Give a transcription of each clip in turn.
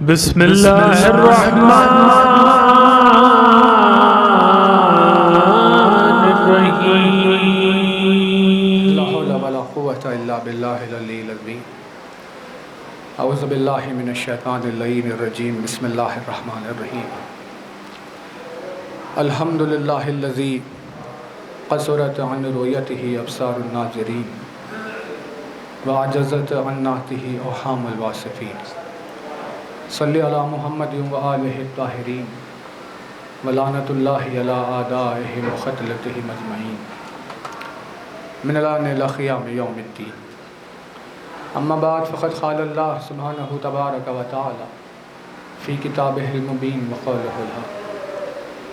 बिस्मिल्लाहिर्रहमानिर्रहीम। ला हौला वला कुव्वता इल्ला बिल्लाहिल अलीय्यिल अज़ीम। अऊज़ु बिल्लाहि मिनश शैतानिर रजीम। बिस्मिल्लाहिर्रहमानिर्रहीम। अल्हम्दुलिल्लाहिल्लज़ी क़सरत अन रुयतिही अब्सारुन नाज़िरीन व अजज़त अन नातिही अवहामुल वासिफ़ीन। सल्लि अला मुहम्मदिन व आलिहि त्ताहिरीन व लानतुल्लाहि अला आदाइहिम व क़त्लतिहिम अजमईन मिनल आन इला क़ियाम यौमिद्दीन। अम्मा बाद फ़क़द क़ालल्लाहु सुब्हानहु तबारक व तआला फ़ी किताबिहिल मुबीन व क़ौलिहिल हक़।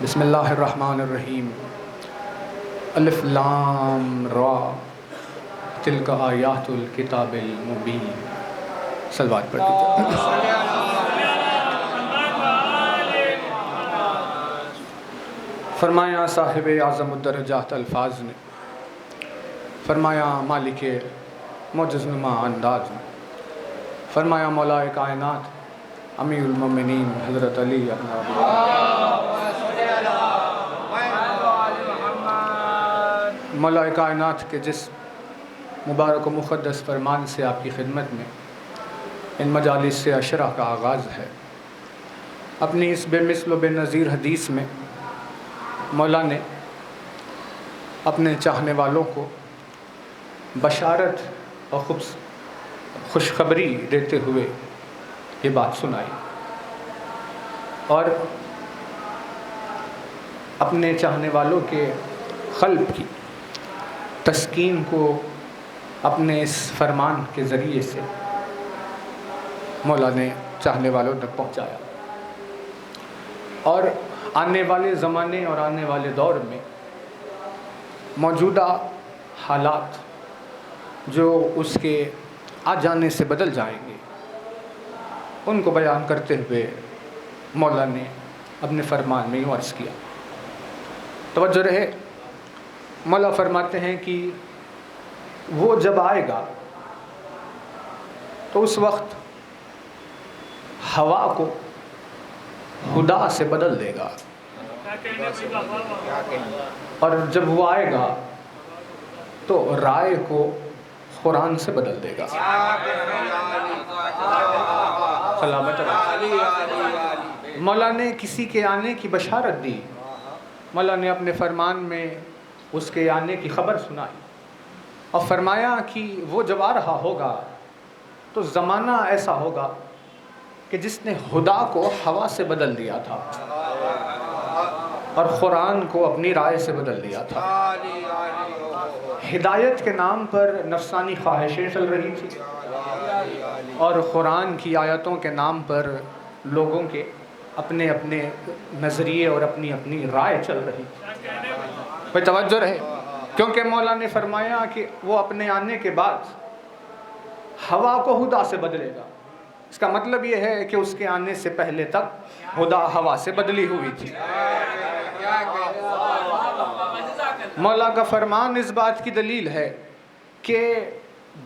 बिस्मिल्लाहिर्रहमानिर्रहीम। अलिफ़ लाम रा तिल्का आयातुल किताबिल मुबीन। सलवात पढ़ लीजिए। फरमाया साहिब आज़मुद्दरजात अल्फाज ने, फरमाया मालिक मोजज़नुमा अंदाज ने, फरमाया मौलाए कायनात अमीरुल मोमिनीन हज़रत अली अपना मौलाए कायनात के जिस मुबारक व मुक़द्दस फरमान से आपकी खिदमत में इन मजालिस से अशरा का आगाज़ है। अपनी इस बेमिसल व बेनज़ीर हदीस में मौला ने अपने चाहने वालों को बशारत और खुशखबरी देते हुए ये बात सुनाई और अपने चाहने वालों के क़ल्ब की तस्कीन को अपने इस फरमान के ज़रिए से मौला ने चाहने वालों तक पहुँचाया। और आने वाले ज़माने और आने वाले दौर में मौजूदा हालात जो उसके आ जाने से बदल जाएंगे उनको बयान करते हुए मौला ने अपने फरमान में यूँ अर्ज़ किया। तवज्जो रहे, मौला फरमाते हैं कि वो जब आएगा तो उस वक्त हवा को खुदा से बदल देगा और जब वो आएगा तो राय को कुरान से बदल देगा। मौला ने किसी के आने की बशारत दी, मौला ने अपने फरमान में उसके आने की खबर सुनाई और फरमाया कि वो जब आ रहा होगा तो ज़माना ऐसा होगा कि जिसने खुदा को हवा से बदल दिया था और कुरान को अपनी राय से बदल दिया था। हिदायत के नाम पर नफसानी ख्वाहिशें चल रही थी और कुरान की आयतों के नाम पर लोगों के अपने अपने नज़रिए और अपनी अपनी राय चल रही थी। भाई तवज्जो रहे, क्योंकि मौला ने फरमाया कि वो अपने आने के बाद हवा को खुदा से बदलेगा। इसका मतलब ये है कि उसके आने से पहले तक खुदा हवा से बदली हुई थी। मौला का फरमान इस बात की दलील है कि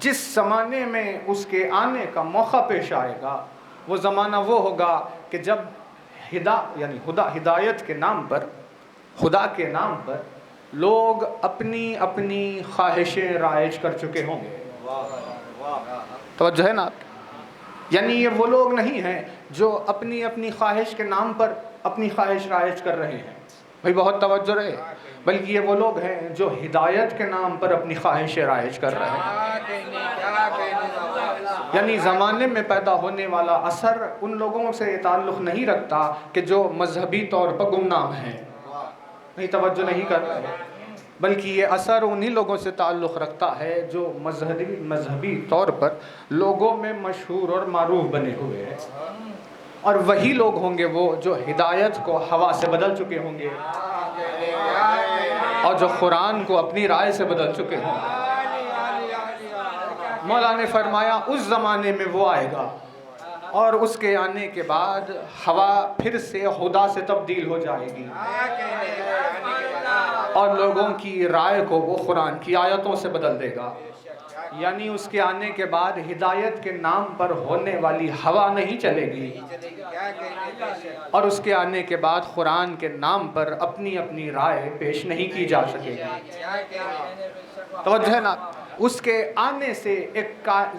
जिस ज़माने में उसके आने का मौका पेश आएगा वो ज़माना वो होगा कि जब हिदायत के नाम पर, खुदा के नाम पर लोग अपनी अपनी ख्वाहिशें राइज कर चुके होंगे। तवज्जो है ना? यानी ये वो लोग नहीं हैं जो अपनी अपनी ख्वाहिश के नाम पर अपनी ख्वाहिश राइज कर रहे हैं। भाई बहुत तवज्जो रहे, बल्कि ये वो लोग हैं जो हिदायत के नाम पर अपनी ख्वाहिश राइज कर रहे हैं। यानी ज़माने में पैदा होने वाला असर उन लोगों से ताल्लुक़ नहीं रखता कि जो मजहबी तौर पर गुमनाम हैं, नहीं तवज्जो नहीं कर रहे, बल्कि ये असर उन्हीं लोगों से ताल्लुक़ रखता है जो मजहबी तौर पर लोगों में मशहूर और मारूफ बने हुए हैं। और वही लोग होंगे वो जो हिदायत को हवा से बदल चुके होंगे और जो कुरान को अपनी राय से बदल चुके होंगे। मौला ने फरमाया उस ज़माने में वो आएगा और उसके आने के बाद हवा फिर से खुदा से तब्दील हो जाएगी और लोगों की राय को वो कुरान की आयतों से बदल देगा। यानी उसके आने के बाद हिदायत के नाम पर होने वाली हवा नहीं चलेगी, और उसके आने के बाद कुरान के नाम पर अपनी अपनी राय पेश नहीं की जा सकेगी। तो है ना, उसके आने से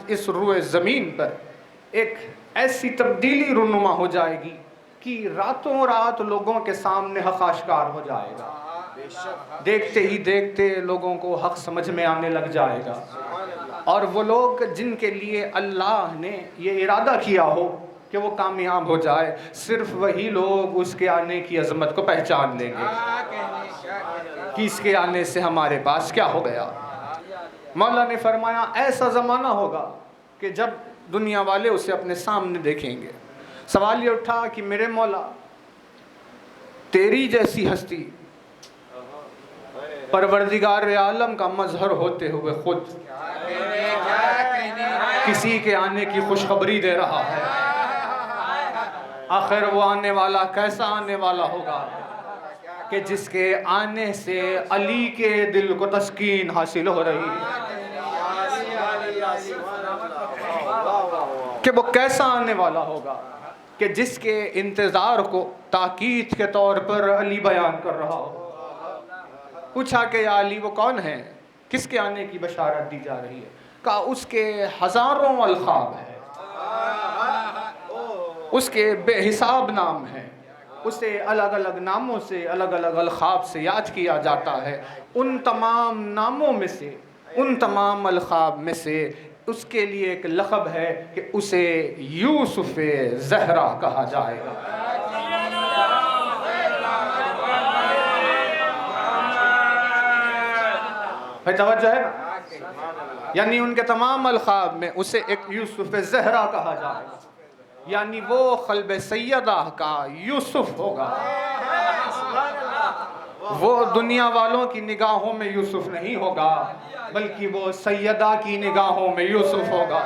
इस रुए ज़मीन पर एक ऐसी तब्दीली रुनुमा हो जाएगी कि रातों रात लोगों के सामने हक आश्कार हो जाएगा। देखते ही देखते लोगों को हक समझ में आने लग जाएगा, और वो लोग जिनके लिए अल्लाह ने ये इरादा किया हो कि वो कामयाब हो जाए, सिर्फ वही लोग उसके आने की अजमत को पहचान लेंगे कि इसके आने से हमारे पास क्या हो गया। मौला ने फरमाया ऐसा ज़माना होगा कि जब दुनिया वाले उसे अपने सामने देखेंगे, सवाल ये उठा कि मेरे मौला, तेरी जैसी हस्ती परवरदिगार आलम का मजहर होते हुए खुद किसी के आने की खुशखबरी दे रहा है, आखिर वो आने वाला कैसा आने वाला होगा कि जिसके आने से अली के दिल को तस्कीन हासिल हो रही है, कि वो कैसा आने वाला होगा कि जिसके इंतज़ार को ताकीद के तौर पर अली बयान कर रहा हो। पूछा कि या अली वो कौन है, किसके आने की बशारत दी जा रही है? कहा उसके हज़ारों अल्क़ाब है, उसके बेहिसाब नाम हैं, उसे अलग अलग नामों से, अलग अलग अल्क़ाब से याद किया जाता है। उन तमाम नामों में से, उन तमाम अल्क़ाब में से उसके लिए एक लक़ब है कि उसे यूसुफ़ ज़हरा कहा जाएगा। भाई तवज्जो है ना, यानी उनके तमाम अल्क़ाब में उसे एक यूसुफ़ ज़हरा कहा जाएगा, यानी वो क़ल्ब सैयदा का यूसुफ़ होगा। वो दुनिया वालों की निगाहों में यूसुफ़ नहीं होगा, बल्कि वो सैयदा की निगाहों में यूसुफ़ होगा।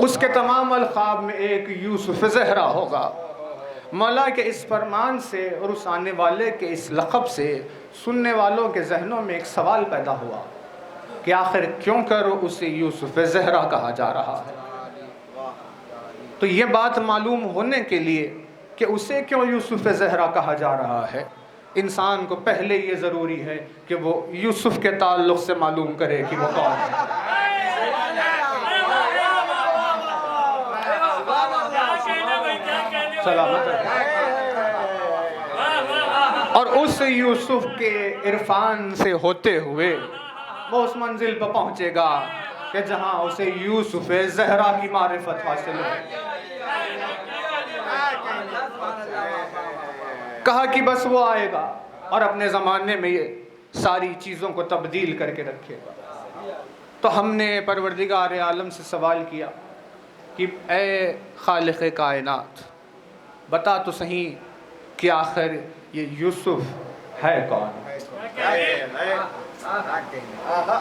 उसके तमाम अल्क़ाब में एक यूसुफ़ ज़हरा होगा। मौला के इस फरमान से और उस आने वाले के इस लक़ब से सुनने वालों के जहनों में एक सवाल पैदा हुआ कि आखिर क्यों कर उसे यूसुफ़ ज़हरा कहा जा रहा है। तो ये बात मालूम होने के लिए कि उसे क्यों यूसुफ़ ज़हरा कहा जा रहा है, इंसान को पहले ये ज़रूरी है कि वो यूसुफ़ के ताल्लुक़ से मालूम करे कि वो कौन है। सलामत है। और उस यूसुफ़ के इरफान से होते हुए वो उस मंजिल पर पहुँचेगा कि जहाँ उसे यूसुफ़ ज़हरा की मारिफत हासिल हो। कहा कि बस वो आएगा और अपने ज़माने में ये सारी चीज़ों को तब्दील करके रखेगा। तो हमने परवरदिगार आलम से सवाल किया कि ए खालिक़ कायनात, बता तो सही कि आखिर ये यूसुफ़ है कौन?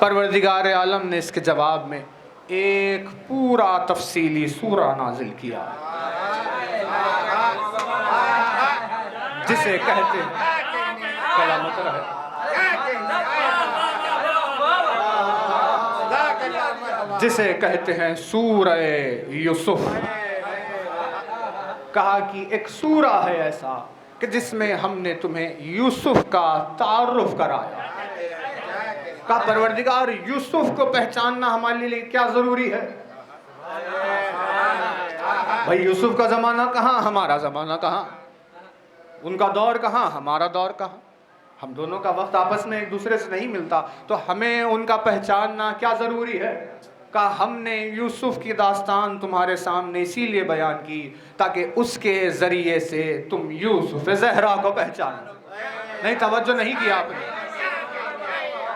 परवरदिगार आलम ने इसके जवाब में एक पूरा तफसीली सूरा नाजिल किया, जिसे कहते हैं कलामत रहे, जिसे कहते हैं सूरह यूसुफ। कहा कि एक सूरा है ऐसा कि जिसमें हमने तुम्हें यूसुफ का तारुफ कराया। कहा परवरदिगार यूसुफ को पहचानना हमारे लिए क्या जरूरी है? भाई यूसुफ का जमाना कहाँ, हमारा जमाना कहाँ, उनका दौर कहाँ, हमारा दौर कहाँ, हम दोनों का वक्त आपस में एक दूसरे से नहीं मिलता, तो हमें उनका पहचानना क्या ज़रूरी है? का हमने यूसुफ की दास्तान तुम्हारे सामने इसीलिए बयान की ताकि उसके ज़रिए से तुम यूसुफ ज़हरा को पहचानो। नहीं, तवज्जो नहीं किया आपने।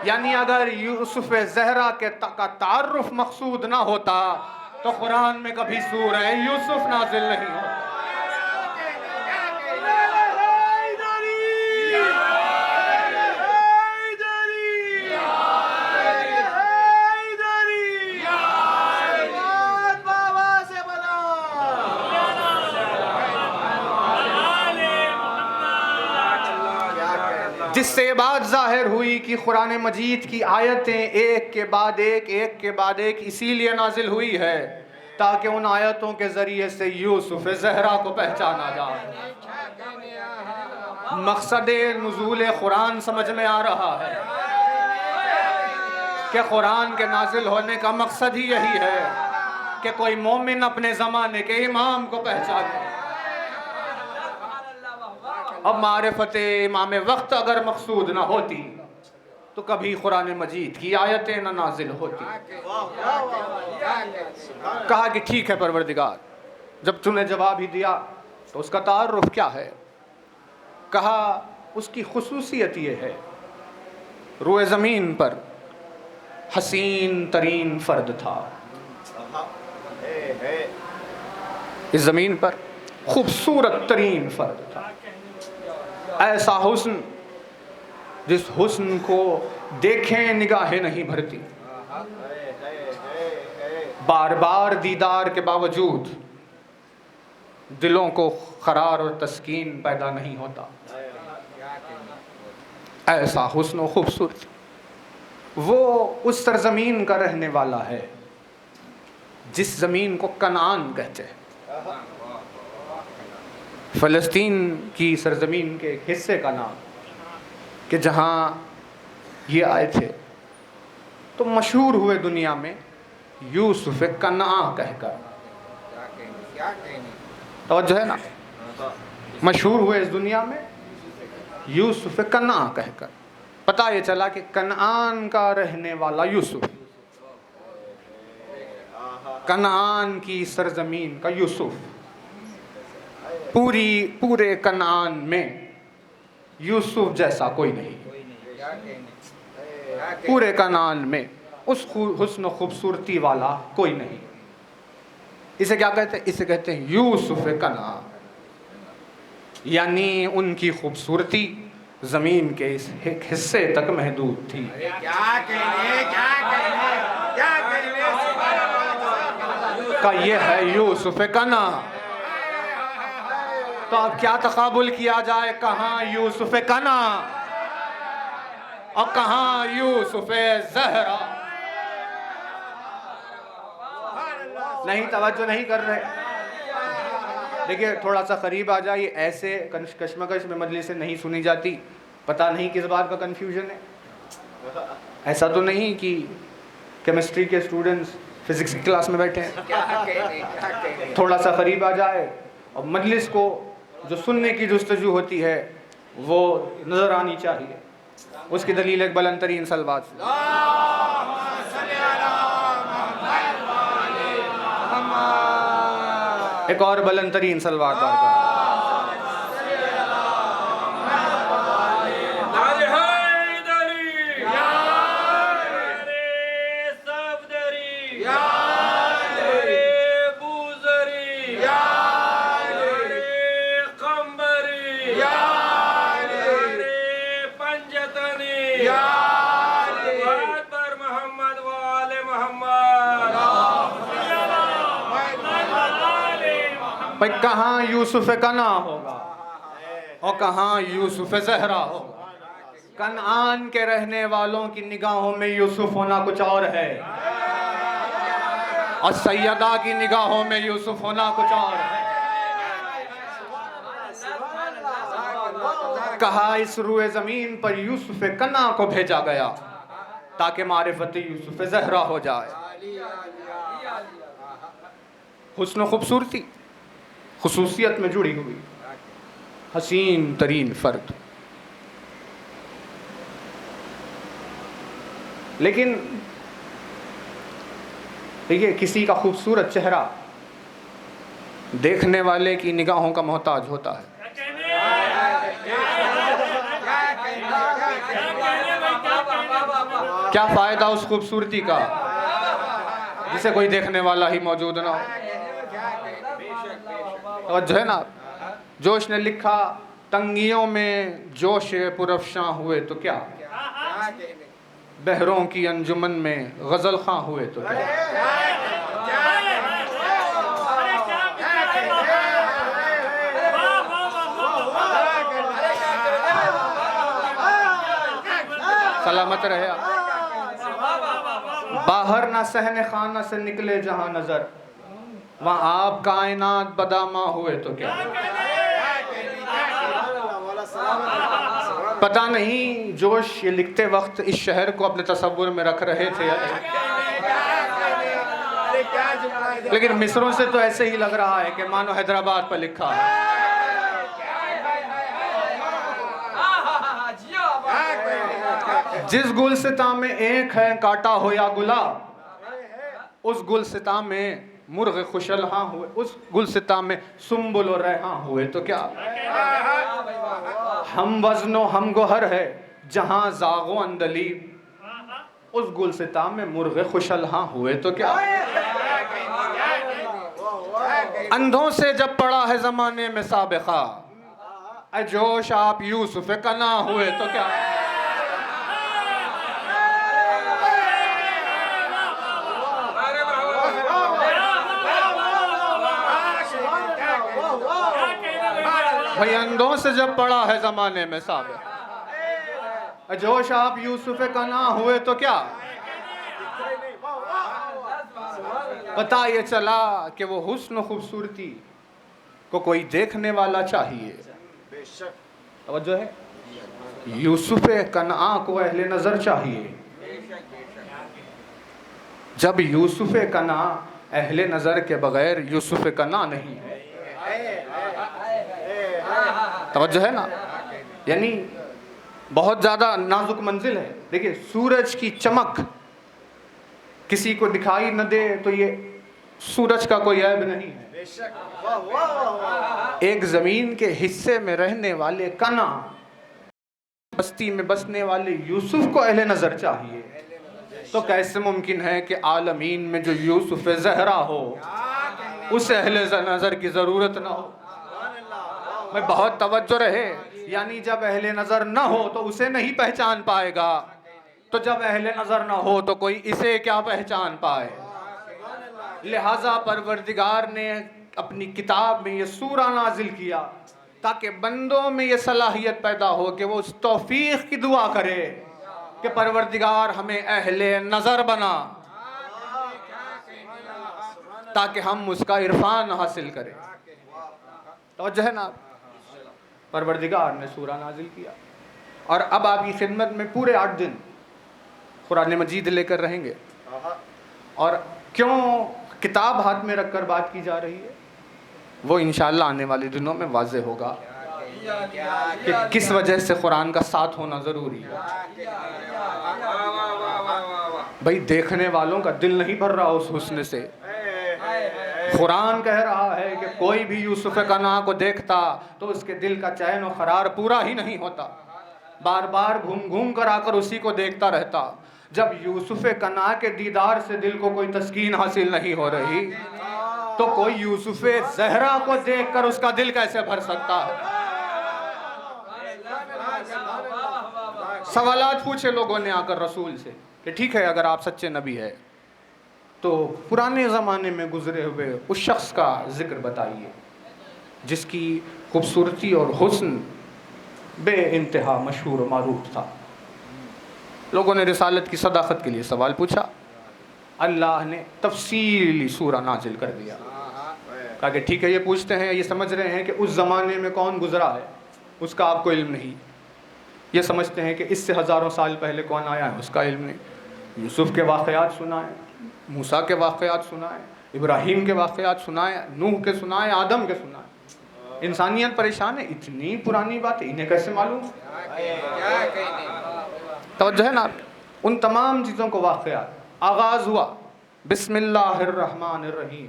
यानी अगर यूसुफ ज़हरा के का तारुफ मकसूद ना होता तो कुरान में कभी सूरह यूसुफ नाजिल नहीं होता। जिससे ये बात ज़ाहिर हुई कि कुरान मजीद की आयतें एक के बाद एक इसीलिए नाजिल हुई है ताकि उन आयतों के ज़रिए से यूसुफ ज़हरा को पहचाना जाए। मकसद नुज़ूल कुरान समझ में आ रहा है कि कुरान के नाजिल होने का मकसद ही यही है कि कोई मोमिन अपने ज़माने के इमाम को पहचाने। अब मारिफत इमाम वक्त अगर मकसूद ना होती तो कभी कुरान मजीद की आयतें ना नाजिल होती। कहा कि ठीक है परवरदिगार, जब तूने जवाब ही दिया तो उसका तारुफ क्या है? कहा उसकी खुसूसियत ये है, रोए ज़मीन पर हसीन तरीन फ़र्द था। इस ज़मीन पर खूबसूरत तरीन फ़र्द था, ऐसा हुस्न जिस हुस्न को देखें निगाहें नहीं भरती, बार बार दीदार के बावजूद दिलों को करार और तस्कीन पैदा नहीं होता। ऐसा हुस्न और खूबसूरती, वो उस सरजमीन का रहने वाला है जिस ज़मीन को कनान कहते हैं। फ़लस्तीन की सरजमीन के एक हिस्से का नाम कि जहाँ ये आए थे तो मशहूर हुए दुनिया में यूसुफ कनाआ कहकर। तवज्जो है ना, मशहूर हुए इस दुनिया में यूसुफ कनाआ कहकर। पता ये चला कि कनान का रहने वाला यूसुफ, कनान की सरजमीन का यूसुफ, पूरे कनान में यूसुफ जैसा कोई नहीं। पूरे कनान में उस हुस्न खूबसूरती वाला कोई नहीं। इसे क्या कहते हैं? इसे कहते हैं यूसुफ कनान, यानी उनकी खूबसूरती ज़मीन के इस एक हिस्से तक महदूद थी। का ये है यूसुफ कनान। तो अब क्या तकाबुल किया जाए, कहाँ यूसुफ कनान और कहाँ यूसुफ ज़हरा? नहीं, तवज्जो नहीं कर रहे। देखिए, थोड़ा सा करीब आ जाइए। ऐसे कश्मकश में मजलिस से नहीं सुनी जाती। पता नहीं किस बात का कन्फ्यूजन है। ऐसा तो नहीं कि केमिस्ट्री के स्टूडेंट्स फिजिक्स की क्लास में बैठे हैं। थोड़ा सा करीब आ जाए और मजलिस को जो सुनने की जुस्तजू होती है वो नज़र आनी चाहिए। उसकी दलील एक बुलंद तरीन सलवात से। एक और बुलंद तरीन सलवात बारगाह। भाई, कहाँ यूसुफ कनाआ होगा और कहाँ यूसुफ ज़हरा होगा? कनान के रहने वालों की निगाहों में यूसुफ होना कुछ और है और सैयदा की निगाहों में यूसुफ होना कुछ और है। कहा इस रुए ज़मीन पर यूसुफ कनाआ को भेजा गया ताकि मारिफत यूसुफ ज़हरा हो जाए। हुस्न खूबसूरती खुसूसियत में जुड़ी हुई हसीन तरीन फ़र्द। लेकिन देखिए, किसी का खूबसूरत चेहरा देखने वाले की निगाहों का मोहताज होता है। क्या फ़ायदा उस खूबसूरती का जिसे कोई देखने वाला ही मौजूद ना हो? और जो है ना, जोश ने लिखा, तंगियों में जोश पुरफ़शां हुए तो क्या, बहरों की अंजुमन में गज़ल खां हुए तो क्या। सलामत रहे आप। बाहर ना सहने खाना से निकले जहां नजर, वहां आप कायनात बदामा हुए तो क्या। पता नहीं जोश ये लिखते वक्त इस शहर को अपने तसव्वुर में रख रहे थे, लेकिन मिसरों से तो ऐसे ही लग रहा है कि मानो हैदराबाद पर लिखा है। जिस गुलसिता में एक है काटा हो या गुलाब, उस गुलसिता में मुर्ग खुशलहा हुए, उस गुलसिता में सुम्बुल और रेहां हुए तो क्या। हम वज़्नो हम गोहर है जहां जागो अंदली, उस गुलसिता में मुर्ग खुशलहा हुए तो क्या। अंधों से जब पड़ा है जमाने में साबिका, जोश आप यूसुफ कना हुए तो क्या। भाई अंधों से जब पड़ा है जमाने में साबिक, जोश आप यूसुफ कना हुए तो क्या। पता ये चला कि वो हुस्न खूबसूरती को कोई देखने वाला चाहिए। तवज्जो है, यूसुफ कना को अहले नजर चाहिए। जब यूसुफ कना अहले नजर के बगैर यूसुफ कना नहीं है। तवज्जो है ना, यानी बहुत ज़्यादा नाजुक मंजिल है। देखिए सूरज की चमक किसी को दिखाई न दे तो ये सूरज का कोई ऐब नहीं है। एक ज़मीन के हिस्से में रहने वाले कना, बस्ती में बसने वाले यूसुफ को अहले नज़र चाहिए। तो कैसे मुमकिन है कि आलमीन में जो यूसुफ ज़हरा हो उसे अहले नज़र की ज़रूरत ना हो। मैं बहुत तवज्जो रहे, यानी जब अहले नज़र ना हो तो उसे नहीं पहचान पाएगा, तो जब अहले नज़र ना हो तो कोई इसे क्या पहचान पाए। लिहाजा परवरदिगार ने अपनी किताब में ये सूरा नाजिल किया ताकि बंदों में ये सलाहियत पैदा हो कि वो उस तौफीक की दुआ करे कि परवरदिगार हमें अहले नज़र बना, ताकि हम उसका इरफान हासिल करें। तो जो है ना, परवरदिगार ने सूरा नाजिल किया और अब आपकी खिदमत में पूरे 8 दिन कुरान मजीद लेकर रहेंगे। और क्यों किताब हाथ में रखकर बात की जा रही है वो इंशाअल्लाह आने वाले दिनों में वाज़े होगा कि किस वजह से कुरान का साथ होना ज़रूरी है। भाई देखने वालों का दिल नहीं भर रहा उस हुस्न से। कुरान कह रहा है कि कोई भी यूसुफ कना को देखता तो उसके दिल का चैन और करार पूरा ही नहीं होता, बार बार घूम घूम कर आकर उसी को देखता रहता। जब यूसुफ कना के दीदार से दिल को कोई तस्कीन हासिल नहीं हो रही तो कोई यूसुफ ज़हरा को देखकर उसका दिल कैसे भर सकता है। सवालात पूछे लोगों ने आकर रसूल से कि ठीक है अगर आप सच्चे नबी है तो पुराने ज़माने में गुजरे हुए उस शख्स का जिक्र बताइए जिसकी खूबसूरती और हुस्न बे इंतहा मशहूर और मारूफ था। लोगों ने रिसालत की सदाकत के लिए सवाल पूछा। अल्लाह ने तफसीली सूरा नाजिल कर दिया। कहा कि ठीक है ये पूछते हैं, ये समझ रहे हैं कि उस ज़माने में कौन गुजरा है उसका आपको इल्म नहीं। ये समझते हैं कि इससे हज़ारों साल पहले कौन आया है उसका इल्म नहीं। यूसुफ के वाक़यात सुनाए, मूसा के वाक़यात सुनाए, इब्राहीम के वाक़यात सुनाए, नूह के सुनाए, आदम के सुनाए। इंसानियत परेशान है, इतनी पुरानी बात है इन्हें कैसे मालूम। तवज्जो है ना, उन तमाम चीज़ों को वाक़यात। आगाज़ हुआ बिस्मिल्लाहिर्रहमानिर्रहीम,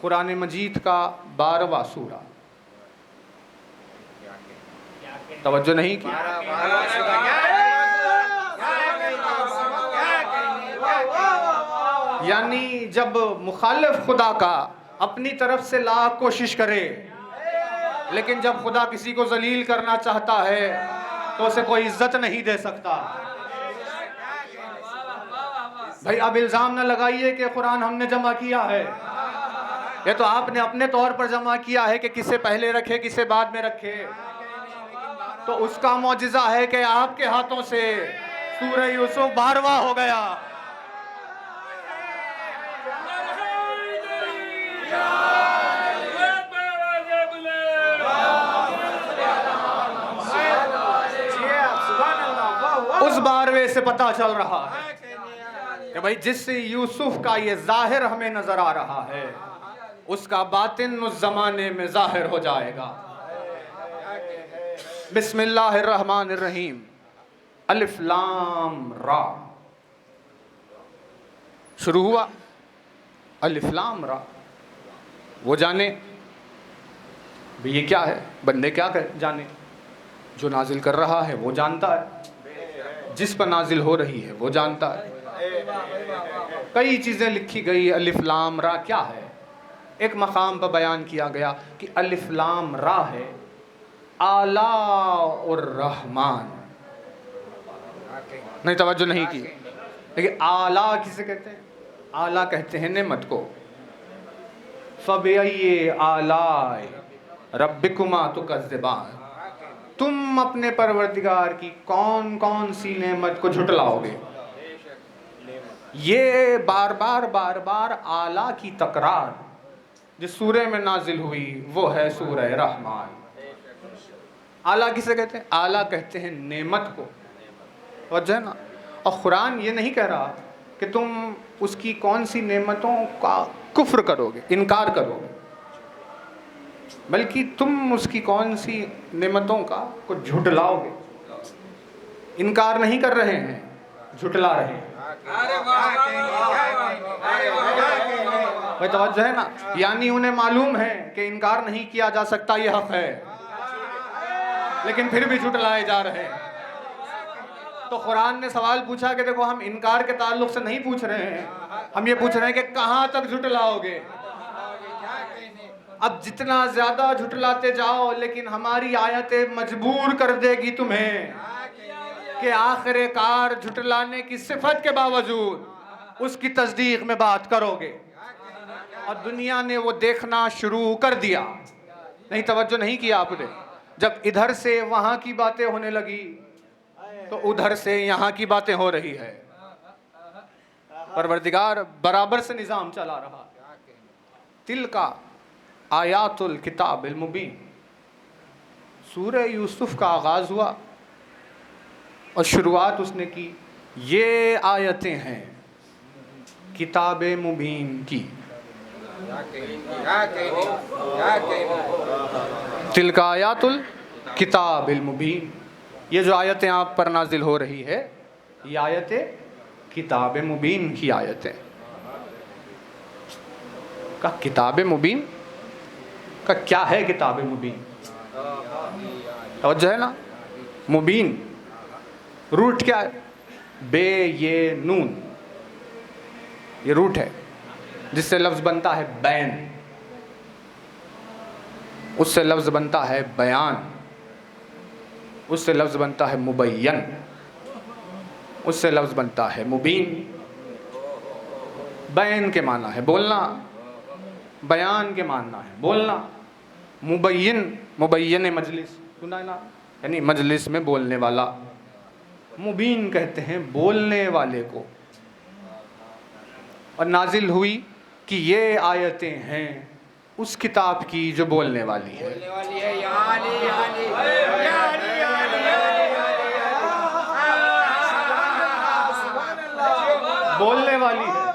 कुरान मजीद का 12वां सूरा। तवज्जो नहीं की। यानी जब मुखालिफ खुदा का अपनी तरफ से लाख कोशिश करे, लेकिन जब खुदा किसी को जलील करना चाहता है तो उसे कोई इज्जत नहीं दे सकता। भाई अब इल्ज़ाम न लगाइए कि कुरान हमने जमा किया है, ये तो आपने अपने तौर पर जमा किया है कि किसे पहले रखे किसे बाद में रखे। तो उसका मौजिज़ा है कि आपके हाथों से सूरह यूसुफ 12वां हो गया। उस 12वें से पता चल रहा है कि भाई जिस यूसुफ का ये जाहिर हमें नजर आ रहा है, उसका बातिन उस जमाने में जाहिर हो जाएगा। बिस्मिल्लाहिर्रहमानिर्रहीम। अलिफ लाम रा शुरू हुआ। अलिफ लाम रा, वो जाने भी ये क्या है, बंदे क्या जाने। जो नाजिल कर रहा है वो जानता है, जिस पर नाजिल हो रही है वो जानता है। कई चीज़ें लिखी गई। अलिफ लाम रा क्या है? एक मकाम पर बयान किया गया कि अलिफ लाम रा है आला और रहमान। नहीं, तवज्जो नहीं की। देखिए, आला किसे कहते हैं? आला कहते हैं नेमत को। फबिअय्यि आलाए रब्बिकुमा तुकज़्ज़िबान। तुम अपने परवरदिगार की कौन कौन सी नेमत को झुटलाओगे? ये बार बार आला की तकरार जिस सूरे में नाजिल हुई वो है सूरह रहमान। आला किसे कहते हैं? आला कहते हैं नेमत को। वजह है ना। और कुरान ये नहीं कह रहा कि तुम उसकी कौन सी नेमतों का कुफ्र करोगे, इनकार करोगे, बल्कि तुम उसकी कौन सी नेमतों का को झुटलाओगे। इनकार नहीं कर रहे हैं, झुटला रहे हैं। भाई तवज्जो है ना। यानी उन्हें मालूम है कि इनकार नहीं किया जा सकता, ये हक है, लेकिन फिर भी झुटलाए जा रहे हैं। तो कुरान ने सवाल पूछा कि देखो, हम इनकार के ताल्लुक से नहीं पूछ रहे हैं, हम ये पूछ रहे हैं कि कहां तक झुटलाओगे। अब जितना ज्यादा झुटलाते जाओ, लेकिन हमारी आयतें मजबूर कर देगी तुम्हें कि आखिरकार झुटलाने की सिफत के बावजूद उसकी तस्दीक में बात करोगे। और दुनिया ने वो देखना शुरू कर दिया। नहीं, तवज्जो नहीं किया आपने। जब इधर से वहां की बातें होने लगी तो उधर से यहाँ की बातें हो रही है। परवरदिगार बराबर से निज़ाम चला रहा। तिलका आयातुल किताबिल मुबीन। सूरह यूसुफ का आगाज़ हुआ और शुरुआत उसने की, ये आयतें हैं किताब मुबीन की। तिलका आयातुल किताबिल मुबीन। ये जो आयतें आप पर नाजिल हो रही है, ये आयतें किताब मुबीन की आयतें। का किताब मुबीन का क्या है? किताब मुबीन तवज्जो है ना। मुबीन रूट क्या है? बे ये नून, ये रूट है जिससे लफ्ज़ बनता है बैन, उससे लफ्ज़ बनता है बयान, उससे लफ्ज़ बनता है मुबय्यन, उससे लफ्ज़ बनता है मुबीन। बैन के माना है बोलना, बयान के मानना है बोलना। मुबय्यन, मुबय्यन मजलिस सुना है ना, यानी मजलिस में बोलने वाला। मुबीन कहते हैं बोलने वाले को। और नाजिल हुई कि ये आयतें हैं उस किताब की जो बोलने वाली है। बोलने वाली है।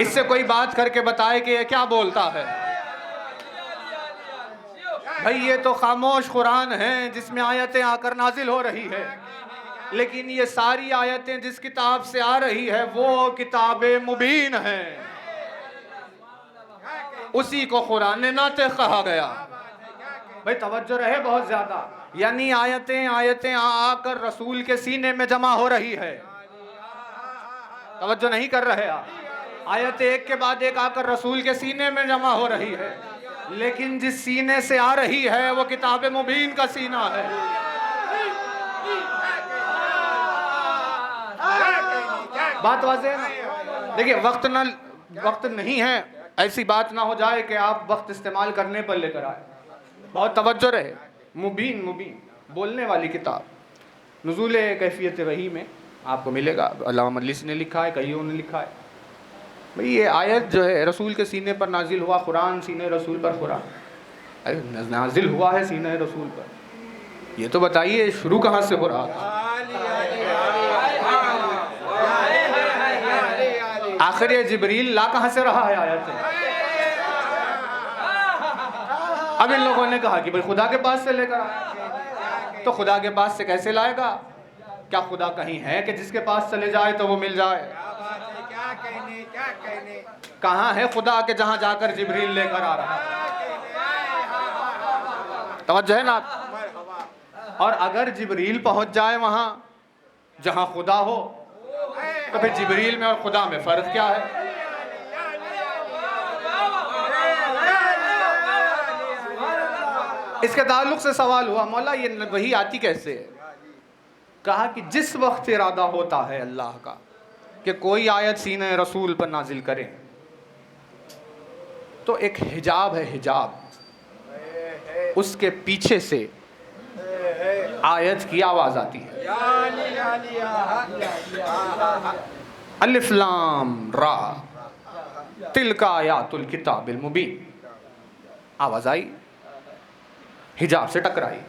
इससे कोई बात करके बताए कि ये क्या बोलता है। भाई ये तो खामोश कुरान है जिसमें आयतें आकर नाजिल हो रही है, लेकिन ये सारी आयतें जिस किताब से आ रही है वो किताब मुबीन है। उसी को कुरान ने नातिक़ कहा गया। भाई तवज्जो रहे बहुत ज्यादा। यानी आयतें आयतें आकर रसूल के सीने में जमा हो रही है। तवज्जो नहीं कर रहे आप। आयतें एक के बाद एक आकर रसूल के सीने में जमा हो रही है, लेकिन जिस सीने से आ रही है वो किताब मुबीन का सीना है। बात वाज़ेह है। देखिए, वक्त नहीं है, ऐसी बात ना हो जाए कि आप वक्त इस्तेमाल करने पर लेकर आए। बहुत तवज्जो रहे। मुबीन, मुबीन बोलने वाली किताब। नुज़ूल कैफियत वही में आपको मिलेगा। अल्लामा मजलिस ने लिखा है, कईयों ने लिखा है। भाई ये आयत जो है रसूल के सीने पर नाजिल हुआ, कुरान सीने रसूल पर कुरान अरे नाजिल हुआ है सीने रसूल पर, ये तो बताइए शुरू कहाँ से हो रहा था? आखिर ये जिब्रील ला कहाँ से रहा है आयत? अब इन लोगों ने कहा कि भाई खुदा के पास से लेकर आए, तो खुदा के पास से कैसे लाएगा? क्या खुदा कहीं है कि जिसके पास चले जाए तो वो मिल जाए? कहाँ है खुदा के जहां जाकर जिब्रील लेकर आ रहा है? तवज्जो है ना? और अगर जिब्रील पहुंच जाए वहां जहां खुदा हो, तो फिर जिब्रील में और खुदा में फर्क क्या है? इसके ताल्लुक से सवाल हुआ, मौला ये वही आती कैसे है? कहा कि जिस वक्त इरादा होता है अल्लाह का कि कोई आयत सीने रसूल पर नाजिल करे, तो एक हिजाब है, हिजाब, उसके पीछे से आयत की आवाज आती है, अलिफ लाम रा तिलका आयातुल किताबिल मुबीन। आवाज आई, हिजाब से टकराई।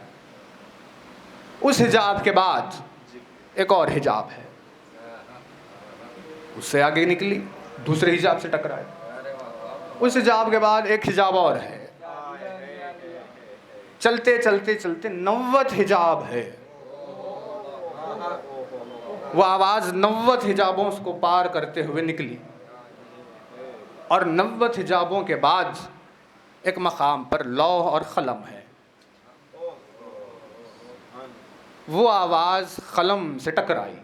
उस हिजाब के बाद एक और हिजाब है, उससे आगे निकली, दूसरे हिजाब से टकराए। उस हिजाब के बाद एक हिजाब और है, चलते चलते चलते 90 हिजाब है। वो आवाज 90 हिजाबों को पार करते हुए निकली, और 90 हिजाबों के बाद एक मकाम पर लौह और कलम है। वो आवाज कलम से टकराई।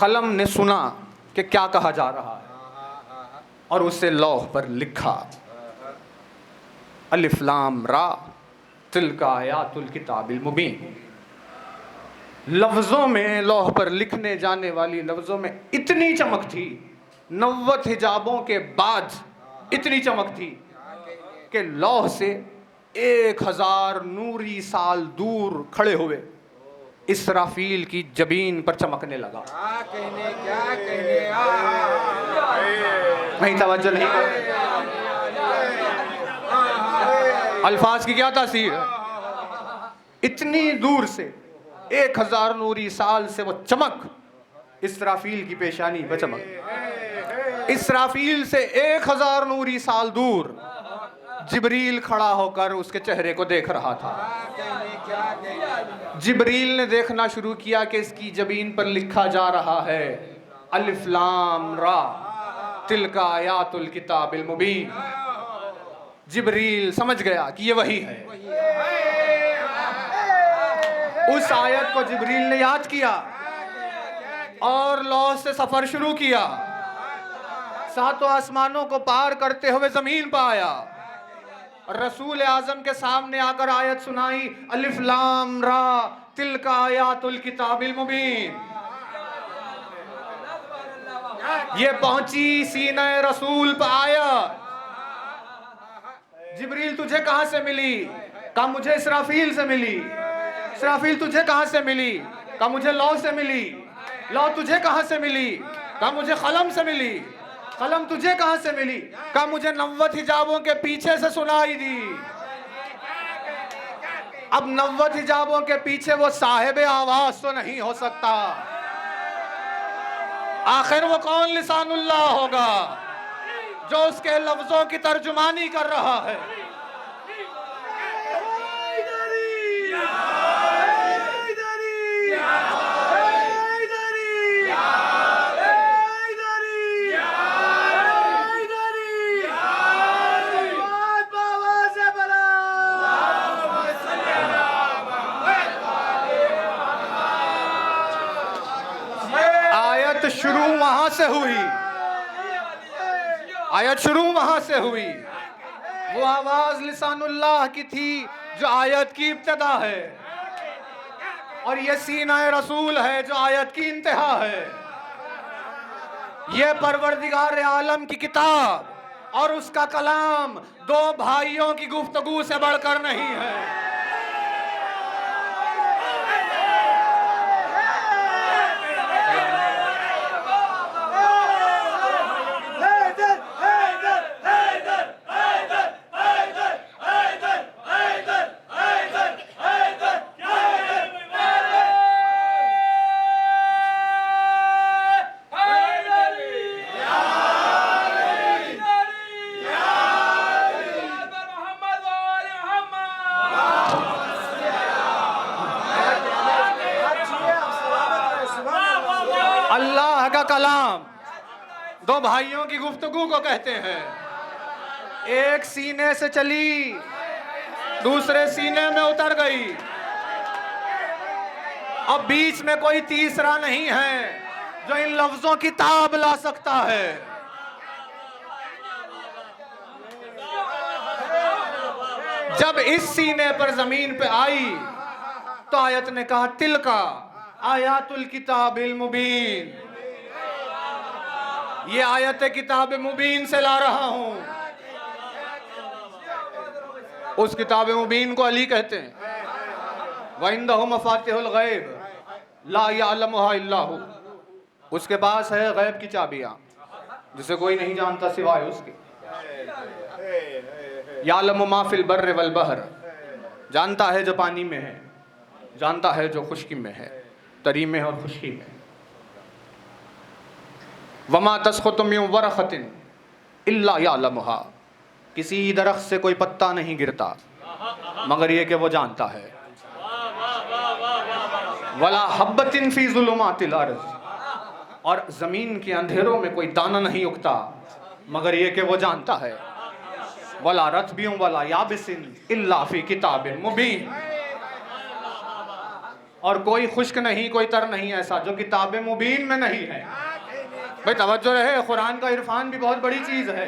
कलम ने सुना कि क्या कहा जा रहा है, और उससे लौह पर लिखा, अलिफ लाम रा तिलका आयातुल किताबिल मुबीन। लफ्ज़ों में, लौह पर लिखने जाने वाली लफ्ज़ों में इतनी चमक थी, 90 हिजाबों के बाद इतनी चमक थी कि लौह से 1000 नूरी साल दूर खड़े हुए इसराफील की जबीन पर चमकने लगा। नहीं, तवज्जो नहीं कर, अल्फाज की क्या तासीर है? इतनी दूर से 1000 नूरी साल से वो चमक इसराफील की पेशानी पर चमक। इसराफील से 1000 नूरी साल दूर जिब्रील खड़ा होकर उसके चेहरे को देख रहा था। जिब्रील ने देखना शुरू किया कि इसकी जबीन पर लिखा जा रहा है, अलिफ लाम रा तिलका आयातुल किताबिल मुबीन। जिब्रील समझ गया कि ये वही है। उस आयत को जिब्रील ने याद किया और लौह से सफर शुरू किया। 7 आसमानों को पार करते हुए जमीन पर आया, रसूल आजम के सामने आकर आयत सुनाई, अलिफ लाम रा तिलका आयातुल किताबिल मुबीन। ये पहुंची सीने रसूल पर आयत। जिब्रील तुझे कहां से मिली? कहा मुझे इसराफील से मिली। इसराफील तुझे कहां से मिली? कहा मुझे लौ से मिली। लौ तुझे कहां से मिली? कहा मुझे कलम से मिली। कलम तुझे कहां से मिली? कहा मुझे 90 हिजाबों के पीछे से सुनाई दी। अब 90 हिजाबों के पीछे वो साहिब आवाज तो नहीं हो सकता। आखिर वो कौन लिसानुल्लाह होगा जो उसके लफ्जों की तर्जुमानी कर रहा है? आयत शुरू वहां से हुई। आयत शुरू वहां से हुई। वो आवाज लिसानुल्लाह की थी जो आयत की इब्तिदा है, और ये सीना रसूल है जो आयत की इंतहा है। ये परवरदिगार आलम की किताब और उसका कलाम 2 भाइयों की गुफ्तगू से बढ़कर नहीं है। दो भाइयों की गुफ्तगू को कहते हैं। एक सीने से चली, दूसरे सीने में उतर गई। अब बीच में कोई तीसरा नहीं है जो इन लफ्जों की ताब ला सकता है। जब इस सीने पर जमीन पे आई तो आयत ने कहा तिलका आयातुल किताबिल मुबीन, ये आयत किताब मुबीन से ला रहा हूं। उस किताब मुबीन को अली कहते हैं। वइंदहु मफातिहुल गैब ला यअलमुहा इल्ला हु, उसके पास है गैब की चाबियां जिसे कोई नहीं जानता सिवाय उसके। यालमु मा फिल बर्र वल बहर, जानता है जो पानी में है, जानता है जो खुश्की में है, तरी में और खुश्की में। वमा तस्खुतु मिन वरखतिन इल्ला यालमुहा, किसी दरख्त से कोई पत्ता नहीं गिरता मगर ये कि वो जानता है। वला हब्बतिन फी ज़ुलुमातिल अर्ज़, और ज़मीन के अंधेरों में कोई दाना नहीं उगता मगर ये कि वो जानता है। वला रत्बियुन वला याबिसिन इल्ला फी किताबिन मुबीन, और कोई खुश्क नहीं कोई तर नहीं ऐसा जो किताब मुबीन में नहीं है। भाई तवज्जो रहे, कुरान का इरफान भी बहुत बड़ी चीज़ है।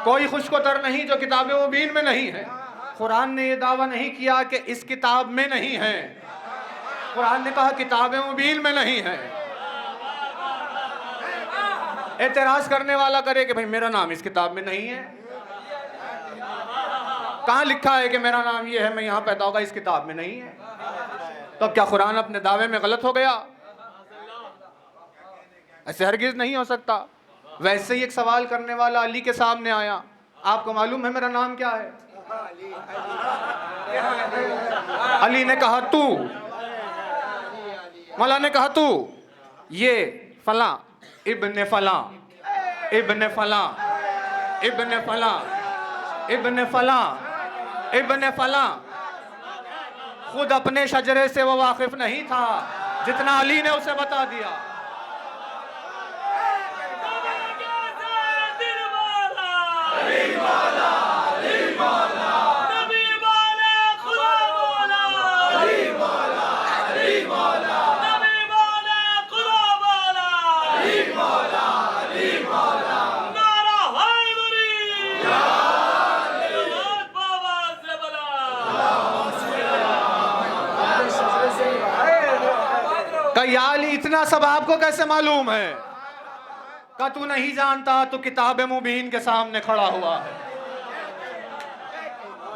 कोई खुश्क तर नहीं जो किताब मुबीन में नहीं है। कुरान ने ये दावा नहीं किया कि इस किताब में नहीं है, कुरान ने कहा किताब मुबीन में नहीं है। एतराज करने वाला करे कि भाई मेरा नाम इस किताब में नहीं है, कहाँ लिखा है कि मेरा नाम ये है, मैं यहाँ पैदा होगा, इस किताब में नहीं है। तो क्या कुरान अपने दावे में गलत हो गया? ऐसे हरगिज नहीं हो सकता। वैसे ही एक सवाल करने वाला अली के सामने आया, आपको मालूम है मेरा नाम क्या है? अली ने कहा तू, मौला ने कहा तू ये फला इब्ने फला इब्ने फला इब्ने फला इब्ने फला इब्ने फला। खुद अपने शजरे से वो वाकिफ नहीं था जितना अली ने उसे बता दिया। याली इतना सब आपको कैसे मालूम है? का तू नहीं जानता तो किताब मुबीन के सामने खड़ा हुआ है।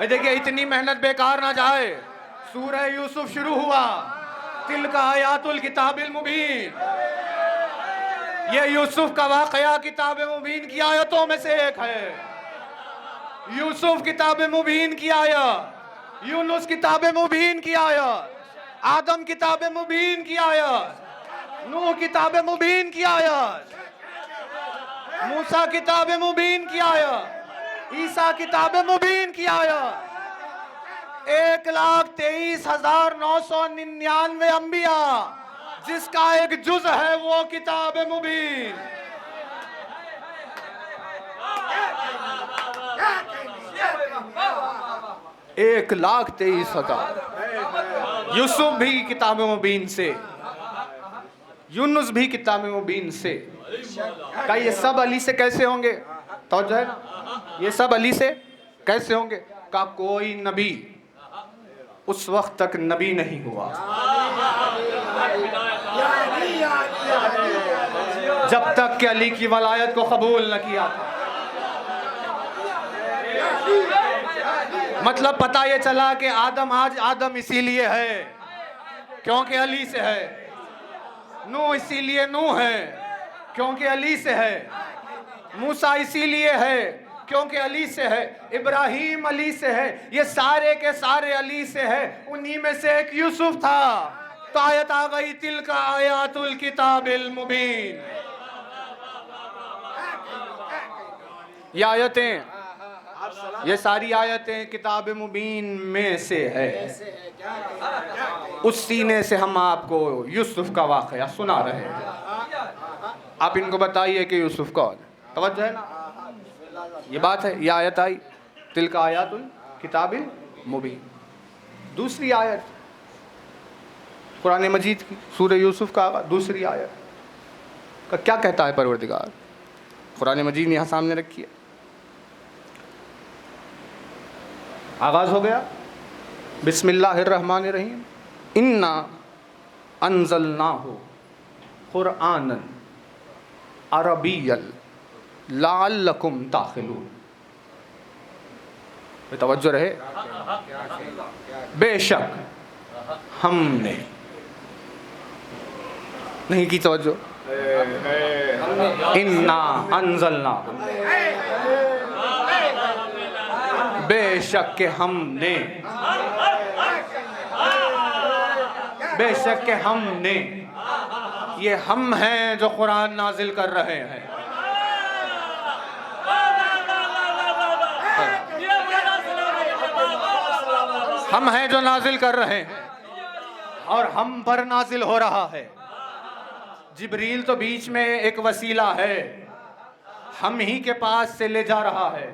देखिए इतनी मेहनत बेकार ना जाए। सूरह यूसुफ शुरू हुआ, तिलका आयातुल किताबिल मुबीन, ये यूसुफ का वाकया किताब मुबीन की आयतों में से एक है। यूसुफ किताब मुबीन की आयत, यूनुस किताब मुबीन की आयत, आदम किताब मुबीन की आयत, नूह किताब मुबीन की आयत, मूसा किताब मुबीन की आयत, ईसा किताब मुबीन की आयत। 1,23,999 अंबिया जिसका एक जुज है वो किताब मुबीन। एक 1,23,000। यूसुफ भी किताब मुबीन से, यूनुस भी किताब मुबीन से। क्या ये सब अली से कैसे होंगे? तो जो है ना, ये सब अली से कैसे होंगे? का कोई नबी उस वक्त तक नबी नहीं हुआ जब तक कि अली की वलायत को कबूल न किया था। मतलब पता ये चला कि आदम आज आदम इसीलिए है क्योंकि अली से है, नूह इसीलिए नूह है क्योंकि अली से है, मूसा इसीलिए है क्योंकि अली से है, इब्राहीम अली से है, ये सारे के सारे अली से है। उन्हीं में से एक यूसुफ था। तो आयत आ गई तिलका आयातुल किताबिल मुबीन। ये आयतें, ये सारी आयतें किताब मुबीन में से है। उस सीने से हम आपको यूसुफ का वाकया सुना रहे हैं। आप इनको बताइए कि यूसुफ कौन है। तवज्जो है ना, ये बात है। ये आयत आई तिलका आयातुल किताबिल मुबीन। दूसरी आयत कुरान मजीद की सूरह यूसुफ का दूसरी आयत का क्या कहता है परवरदिगार। कुरान मजीद यहाँ सामने रखी है, आगाज़ हो गया बिस्मिल्लाहिर्रहमानिर्रहीम। इन्ना अंज़लनाहु क़ुरआनन अरबिय्यन लअल्लकुम ताक़िलून। तवज्जो रहे, बेशक हमने, नहीं की तवज्जो, इन्ना अंज़लना, बेशक के हमने, बेशक के हमने, ये हम हैं जो कुरान नाजिल कर रहे हैं। हम हैं जो नाजिल कर रहे हैं और हम पर नाजिल हो रहा है। जिब्रील तो बीच में एक वसीला है, हम ही के पास से ले जा रहा है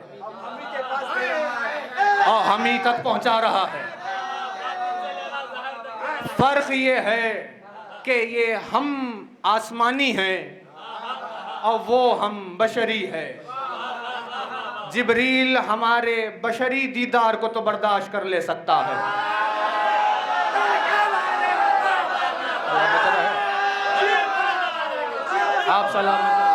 और हम ही तक पहुंचा रहा है। फर्क ये है कि ये हम आसमानी हैं और वो हम बशरी है। जिब्रील हमारे बशरी दीदार को तो बर्दाश्त कर ले सकता है, आप सलामत।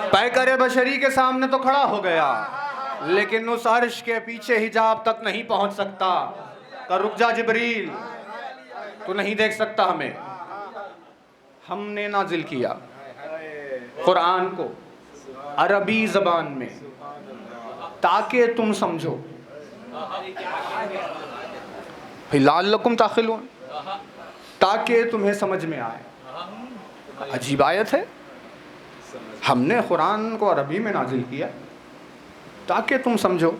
पैकर बशरी के सामने तो खड़ा हो गया, लेकिन उस अर्श के पीछे हिजाब तक नहीं पहुंच सकता। कर रुक जा जिब्रील, तू नहीं देख सकता हमें। हमने नाजिल किया कुरान को अरबी ज़बान में ताकि तुम समझो। लअल्लकुम ताक़िलून, ताकि तुम्हें समझ में आए। अजीब आयत है। हमने कुरान को अरबी में नाजिल किया ताकि तुम समझो।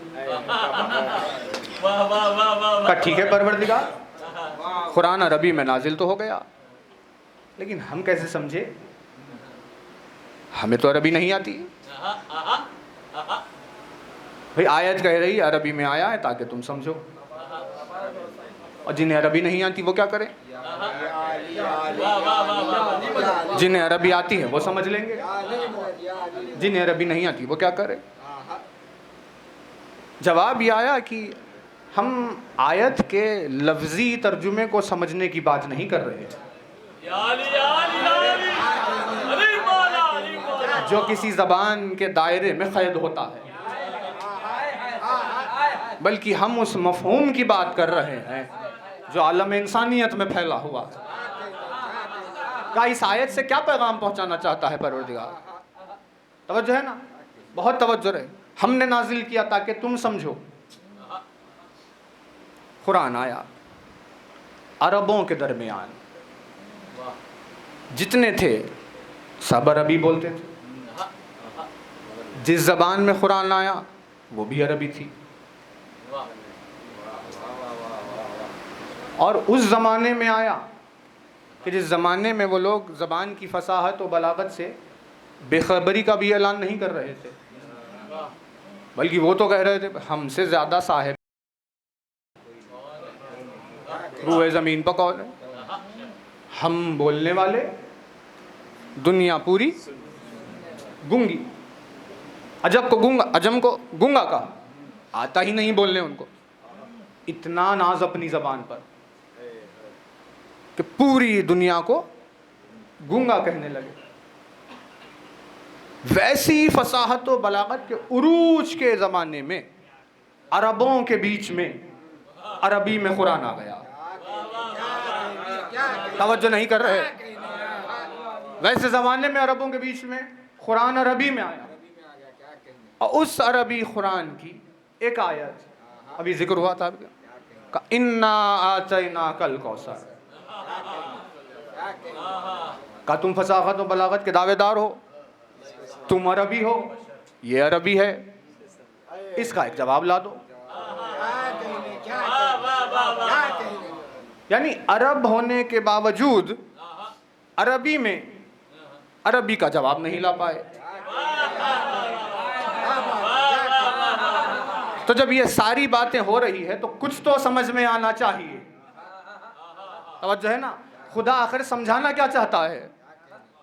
ठीक है परवरदिगार, कुरान अरबी में नाजिल तो हो गया, लेकिन हम कैसे समझे? हमें तो अरबी नहीं आती। भाई आयत कह रही अरबी में आया है ताकि तुम समझो, और जिन्हें अरबी नहीं आती वो क्या करें? जिन्हें अरबी आती है वो समझ लेंगे, जिन्हें अरबी नहीं आती वो क्या करें? जवाब ये आया कि हम आयत के लफ्जी तर्जुमे को समझने की बात नहीं कर रहे हैं, जो किसी ज़बान के दायरे में क़ैद होता है, बल्कि हम उस मफ़हूम की बात कर रहे हैं जो आलम इंसानियत में फैला हुआ है। क्या इस आयत से क्या पैगाम पहुंचाना चाहता है परवरदिगार? तवज्जो है ना, बहुत तवज्जो रहे। हमने नाजिल किया ताकि तुम समझो। कुरान आया अरबों के दरमियान, जितने थे सब अरबी बोलते थे। जिस ज़बान में कुरान आया वो भी अरबी थी, और उस ज़माने में आया कि जिस ज़माने में वो लोग ज़बान की फसाहत और बलागत से बेखबरी का भी ऐलान नहीं कर रहे थे, बल्कि वो तो कह रहे थे हमसे ज़्यादा साहिब रूए ज़मीन पर कौन है। हम बोलने वाले, दुनिया पूरी गूंगी। अजब को गूंगा, अजम को गूंगा कहा, आता ही नहीं बोलने उनको। इतना नाज अपनी ज़बान पर कि पूरी दुनिया को गूंगा कहने लगे। वैसी फसाहत व बलागत के उरूज के ज़माने में अरबों के बीच में अरबी में कुरान आ गया। तवज्जो नहीं कर रहे। वैसे ज़माने में अरबों के बीच में कुरान अरबी में आया, और उस अरबी कुरान की एक आयत अभी जिक्र हुआ था का इन्ना आतैना कल कौसर का तुम फसाहत और बलागत के दावेदार हो, तुम अरबी हो, ये अरबी है, इसका एक जवाब ला दो। यानी अरब होने के बावजूद अरबी में अरबी का जवाब नहीं ला पाए। तो जब ये सारी बातें हो रही है तो कुछ तो समझ में आना चाहिए। तवज्जो है ना। खुदा आखिर समझाना क्या चाहता है?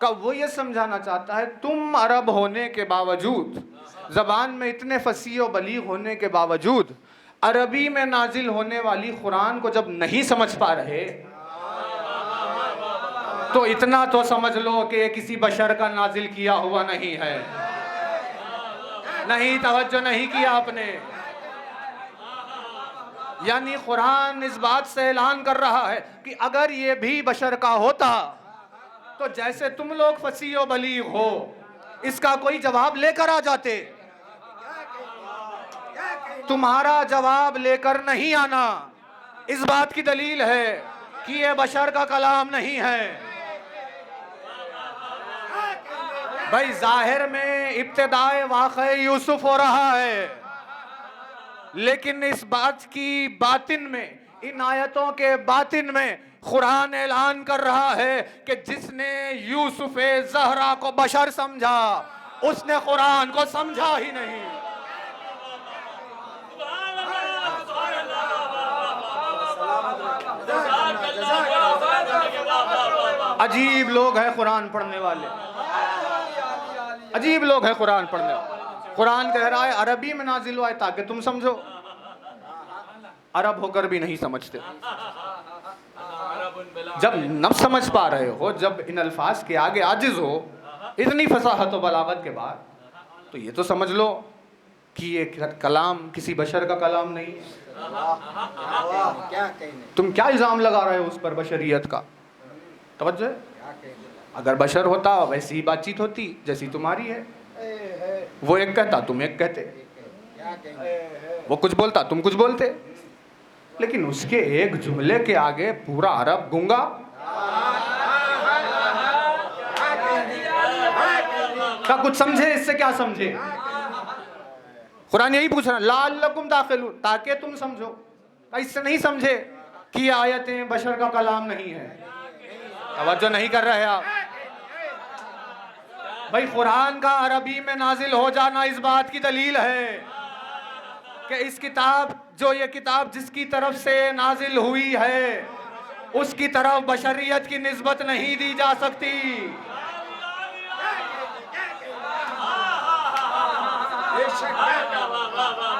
कब वो ये समझाना चाहता है तुम अरब होने के बावजूद, ज़बान में इतने फसीह और बलीग होने के बावजूद अरबी में नाजिल होने वाली कुरान को जब नहीं समझ पा रहे तो इतना तो समझ लो कि ये किसी बशर का नाजिल किया हुआ नहीं है। नहीं, तवज्जो नहीं किया आपने। यानी कुरान इस बात से ऐलान कर रहा है कि अगर ये भी बशर का होता तो जैसे तुम लोग फसीह और बलीग हो, इसका कोई जवाब लेकर आ जाते। तुम्हारा जवाब लेकर नहीं आना इस बात की दलील है कि ये बशर का कलाम नहीं है। भाई जाहिर में इब्तिदाए वाक़े यूसुफ हो रहा है, लेकिन इस बात की बातिन में, इन आयतों के बातिन में कुरान ऐलान कर रहा है कि जिसने यूसुफ ज़हरा को बशर समझा उसने कुरान को समझा ही नहीं। अजीब लोग हैं कुरान पढ़ने वाले, अजीब लोग हैं कुरान पढ़ने वाले। कुरान कह रहा है अरबी में नाजिल हुआ है ताकि तुम समझो, अरब होकर भी नहीं समझते। जब न समझ पा रहे हो, जब इन अल्फाज के आगे आजिज हो इतनी फसाहत और बलागत के बाद, तो ये तो समझ लो कि ये कलाम किसी बशर का कलाम नहीं है। तुम क्या इल्ज़ाम लगा रहे हो उस पर बशरियत का? तवज्जो है। अगर बशर होता वैसी ही बातचीत होती जैसी तुम्हारी है। वो एक कहता तुम एक कहते, वो कुछ बोलता तुम कुछ बोलते, लेकिन उसके एक जुमले के आगे पूरा अरब गूंगा। क्या कुछ समझे इससे? क्या समझे? कुरान यही पूछ रहा है लअल्लकुम ताक़िलून, ताकि तुम समझो। इससे नहीं समझे कि ये आयतें बशर का कलाम नहीं है। तवज्जो नहीं कर रहे आप। भाई कुरान का अरबी में नाजिल हो जाना इस बात की दलील है कि इस किताब, जो ये किताब जिसकी तरफ से नाजिल हुई है, उसकी तरफ बशरियत की निस्बत नहीं दी जा सकती।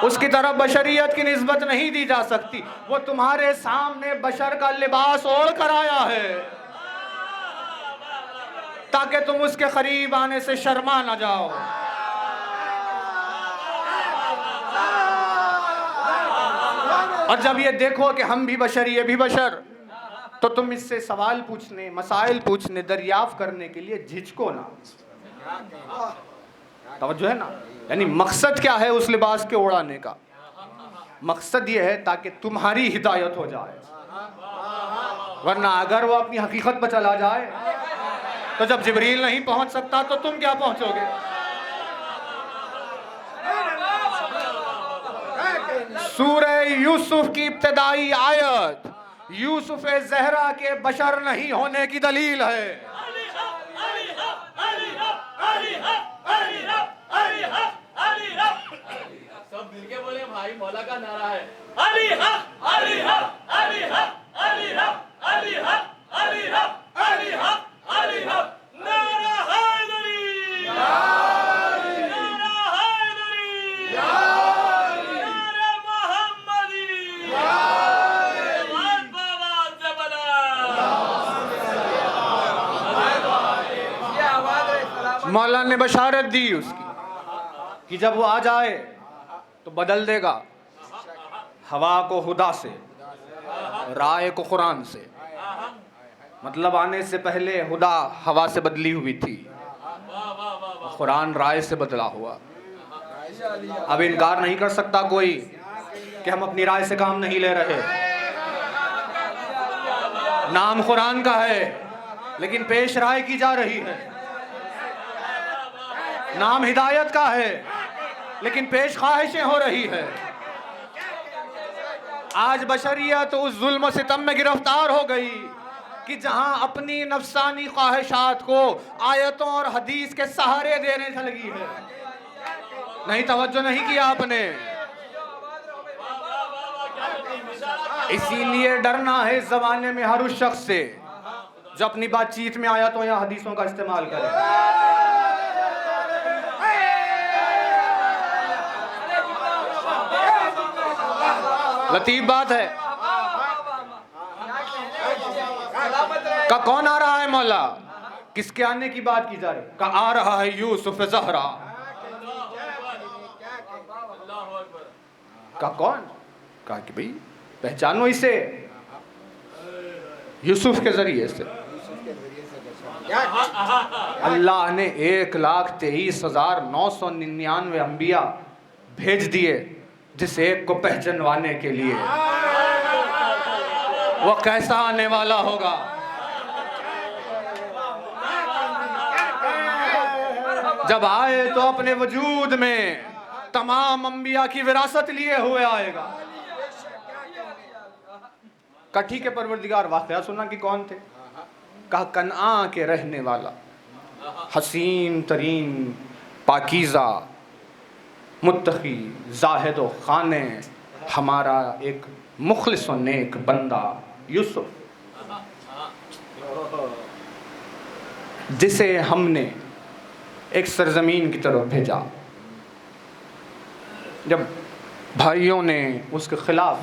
उसकी तरफ बशरियत की निस्बत नहीं दी जा सकती। वो तुम्हारे सामने बशर का लिबास ओढ़ कर आया है ताकि तुम उसके करीब आने से शर्मा ना जाओ। और जब ये देखो कि हम भी बशर ये भी बशर, तो तुम इससे सवाल पूछने, मसाइल पूछने, दरियाफ्त करने के लिए झिझको ना। तवज्जो है ना। यानी मकसद क्या है उस लिबास के ओढ़ाने का? मकसद ये है ताकि तुम्हारी हिदायत हो जाए, वरना अगर वो अपनी हकीकत पर चला जाए तो जब जिब्रील नहीं पहुंच सकता तो तुम क्या पहुंचोगे? सूरह यूसुफ की इब्तिदाई आयत यूसुफ ज़हरा के बशर नहीं होने की दलील है। सब मिलके बोले भाई, मौला का नारा है अली हक अली हक अली हक अली हक अली हक अली हक अली हक अली हक, नारा हैदरी, नारा हैदरी, नारा मोहम्मदी, आवाज़ से बला। मौला ने बशारत दी उसकी कि जब वो आ जाए तो बदल देगा हवा को खुदा से, राय को कुरान से। मतलब आने से पहले खुदा हवा से बदली हुई थी, कुरान राय से बदला हुआ। अब इनकार नहीं कर सकता कोई कि हम अपनी राय से काम नहीं ले रहे। नाम कुरान का है लेकिन पेश राय की जा रही है। नाम हिदायत का है लेकिन पेश ख्वाहिशें हो रही है। आज बशरियत तो उस जुल्म सितम में गिरफ्तार हो गई कि जहां अपनी नफसानी ख्वाहिशात को आयतों और हदीस के सहारे देने से लगी है। नहीं, तवज्जो नहीं किया आपने। इसीलिए डरना है इस जमाने में हर उस शख्स से जो अपनी बातचीत में आयतों या हदीसों का इस्तेमाल करे। लतीफ बात है। का कौन आ रहा है मौला? किसके आने की बात की जा रही? का आ रहा है यूसुफ ज़हरा। का कौन? कहा कि भाई पहचानो इसे, यूसुफ के जरिए से। अल्लाह ने 1,23,999 अंबिया भेज दिए जिस एक को पहचानवाने के लिए। वो कैसा आने वाला होगा? जब आए तो अपने वजूद में तमाम अंबिया की विरासत लिए हुए आएगा। कठी के परवरदिगार वाक़या सुना कि कौन थे? कहा कनआ के रहने वाला, हसीन तरीन, पाकीज़ा, मुत्तकी, जाहिद व खाने, हमारा एक मुखलिस व नेक बंदा यूसुफ, जिसे हमने एक सरजमीन की तरफ भेजा। जब भाइयों ने उसके खिलाफ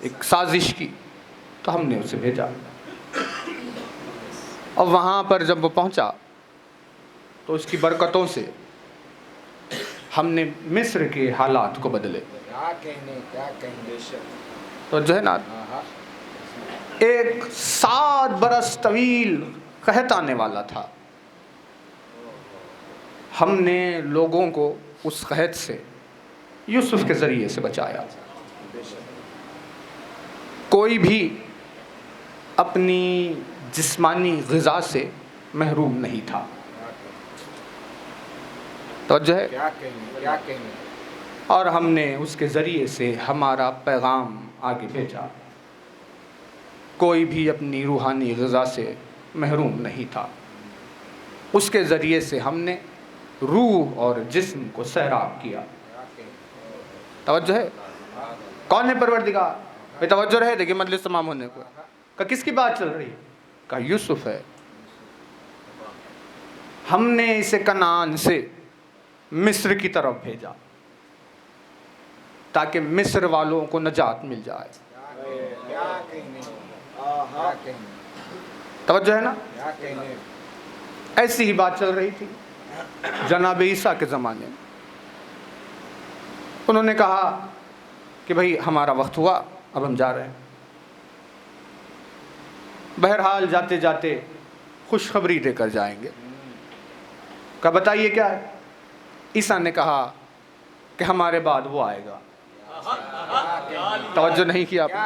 एक साजिश की तो हमने उसे भेजा। और वहाँ पर जब वो पहुँचा तो उसकी बरकतों से हमने मिस्र के हालात को बदले। क्या कहने तो जो है ना, एक 7 बरस तवील कहत आने वाला था। हमने लोगों को उस कहत से यूसुफ के ज़रिए से बचाया। कोई भी अपनी जिस्मानी ग़िज़ा से महरूम नहीं था। तो जो है क्या कहने। और हमने उसके ज़रिए से हमारा पैगाम आगे भेजा। कोई भी अपनी रूहानी ग़िज़ा से महरूम नहीं था। उसके ज़रिए से हमने रूह और जिस्म को सैराब किया। तवज्जो है? कौन है परवरदिगार? भाई तवज्जो रहे, देखिए मजलिस तमाम होने को। का किसकी बात चल रही है? का यूसुफ है। हमने इसे कनान से मिस्र की तरफ भेजा ताकि मिस्र वालों को नजात मिल जाए। तवज्जो है ना? ऐसी ही बात चल रही थी जनाब ईसा के ज़माने में। उन्होंने कहा कि भाई हमारा वक्त हुआ, अब हम जा रहे हैं। बहरहाल जाते जाते खुशखबरी देकर जाएंगे। कहा बताइए क्या है? ईसा ने कहा कि हमारे बाद वो आएगा। तवज्जो नहीं किया आपने?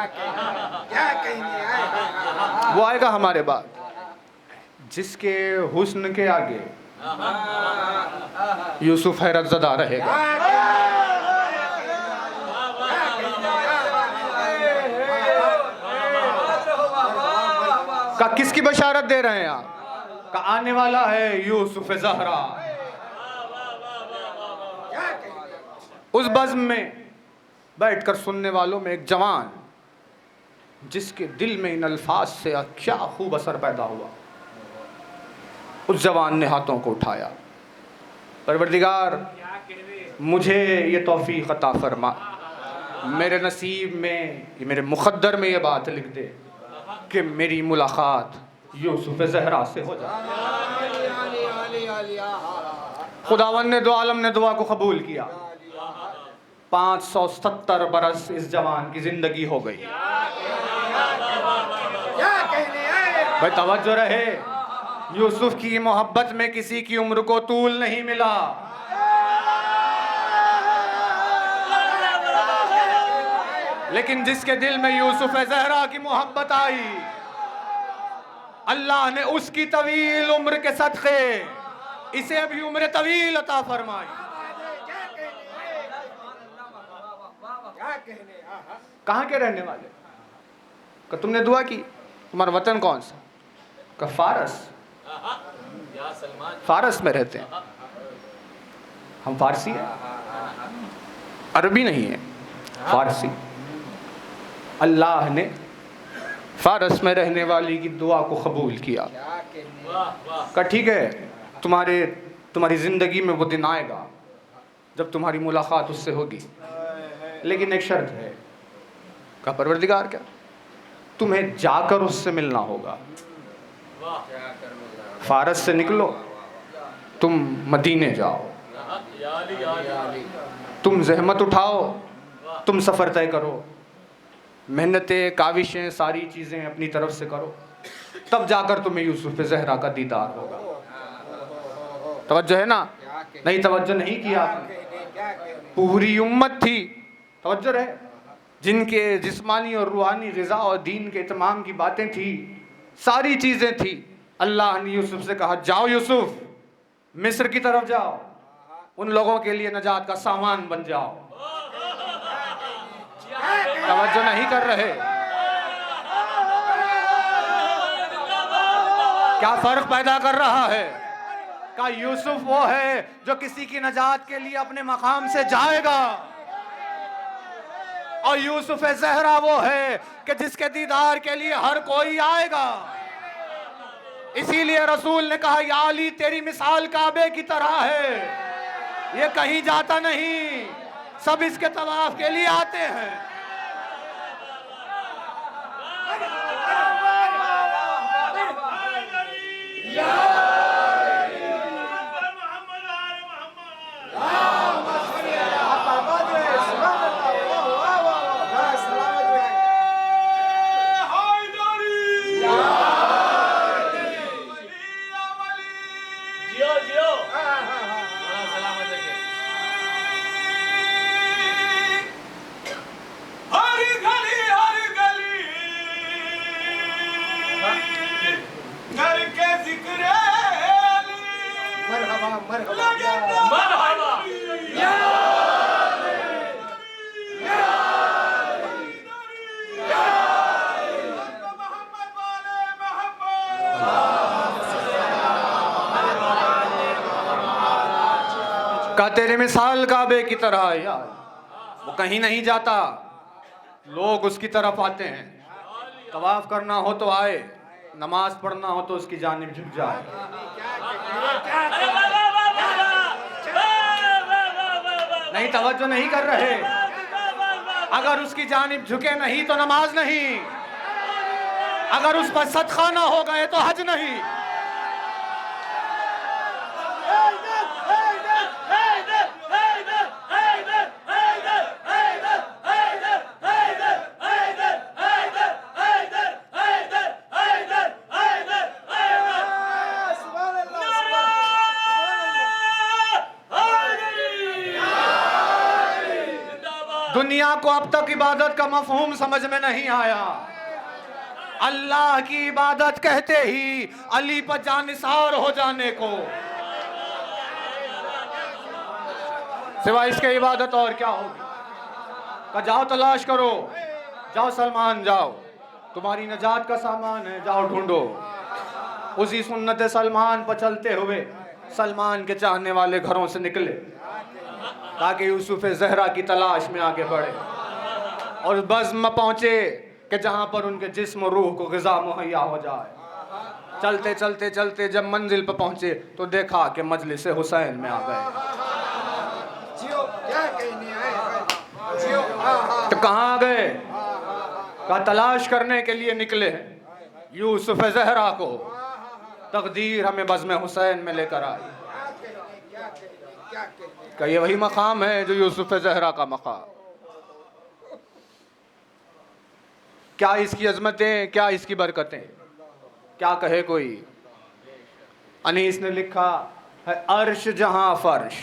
वो आएगा हमारे बाद जिसके हुस्न के आगे यूसुफ हैरतज़दा रहेगा। का किसकी बशारत दे रहे हैं आप? का आने वाला है यूसुफ ज़हरा। उस बज़्म में बैठकर सुनने वालों में एक जवान, जिसके दिल में इन अल्फाज से क्या खूब असर पैदा हुआ। उस जवान ने हाथों को उठाया, परवरदिगार मुझे ये तौफीक अता फरमा, मेरे नसीब में, मेरे मुक़द्दर में ये बात लिख दे कि मेरी मुलाकात यूसुफ ज़हरा से हो जाए। खुदावन ने दो आलम ने दुआ को कबूल किया। 570 बरस इस जवान की जिंदगी हो गई। भाई तवज्जो रहे, यूसुफ की मोहब्बत में किसी की उम्र को तूल नहीं मिला। लेकिन जिसके दिल में यूसुफ ज़हरा की मोहब्बत आई, अल्लाह ने उसकी तवील उम्र के सदक़े इसे भी उम्र तवील अता फरमाई। कहाँ के रहने वाले? का तुमने दुआ की? तुम्हारा वतन कौन सा? का फारस। फारस में रहते हैं हम, फारसी है, अरबी नहीं है, फारसी। अल्लाह ने फारस में रहने वाली की दुआ को कबूल किया। का ठीक है, तुम्हारी ज़िंदगी में वो दिन आएगा जब तुम्हारी मुलाकात उससे होगी, लेकिन एक शर्त है। का परवरदिगार क्या? तुम्हें जाकर उससे मिलना होगा। फारस से निकलो, तुम मदीने जाओ, तुम जहमत उठाओ, तुम सफ़र तय करो, मेहनतें काविशें सारी चीज़ें अपनी तरफ से करो, तब जाकर तुम्हें यूसुफ ज़हरा का दीदार होगा। तवज्जो है ना? नहीं तवज्जो नहीं किया आपने। पूरी उम्मत थी, तवज्जो रहे, जिनके जिस्मानी और रूहानी ग़िज़ा और दीन के इत्माम की बातें थी, सारी चीज़ें थी। अल्लाह ने यूसुफ से कहा, जाओ यूसुफ, मिस्र की तरफ जाओ, उन लोगों के लिए नजात का सामान बन जाओ। तवज्जो नहीं कर रहे। क्या फर्क पैदा कर रहा है? का यूसुफ वो है जो किसी की नजात के लिए अपने मकाम से जाएगा, और यूसुफ ज़हरा वो है कि जिसके दीदार के लिए हर कोई आएगा। इसीलिए रसूल ने कहा, या अली तेरी मिसाल काबे की तरह है, ये कहीं जाता नहीं, सब इसके तवाफ के लिए आते हैं। का तेरे मिसाल काबे की तरह है यार, वो कहीं नहीं जाता, लोग उसकी तरफ आते हैं। तवाफ करना हो तो आए, नमाज पढ़ना हो तो उसकी जानिब झुक जाए। नहीं तवज्जो नहीं कर रहे। अगर उसकी जानिब झुके नहीं तो नमाज नहीं, अगर उस पर सदका ना हो गए तो हज नहीं। दुनिया को अब तक इबादत का मफहूम समझ में नहीं आया। अल्लाह की इबादत कहते ही अली पर जानिसार हो जाने को सिवाय इसके इबादत और क्या होगी? का जाओ तलाश करो, जाओ सलमान जाओ, तुम्हारी नजात का सामान है, जाओ ढूंढो। उसी सुन्नत सलमान पर चलते हुए सलमान के चाहने वाले घरों से निकले ताकि यूसुफ ज़हरा की तलाश में आगे बढ़े और बज़्म पहुँचे कि जहाँ पर उनके जिस्म और रूह को ग़िज़ा मुहैया हो जाए। चलते चलते चलते जब मंजिल पर पहुँचे तो देखा कि मजलिस हुसैन में आ गए। तो कहाँ आ गए? का तलाश करने के लिए निकले हैं यूसुफ ज़हरा को। तकदीर हमें बज़्म हुसैन में लेकर आई। का ये वही मकाम है जो यूसुफ ज़हरा का मकाम। क्या इसकी अजमतें, क्या इसकी बरकतें, क्या कहे कोई। अनीस ने लिखा है, अर्श जहां फर्श।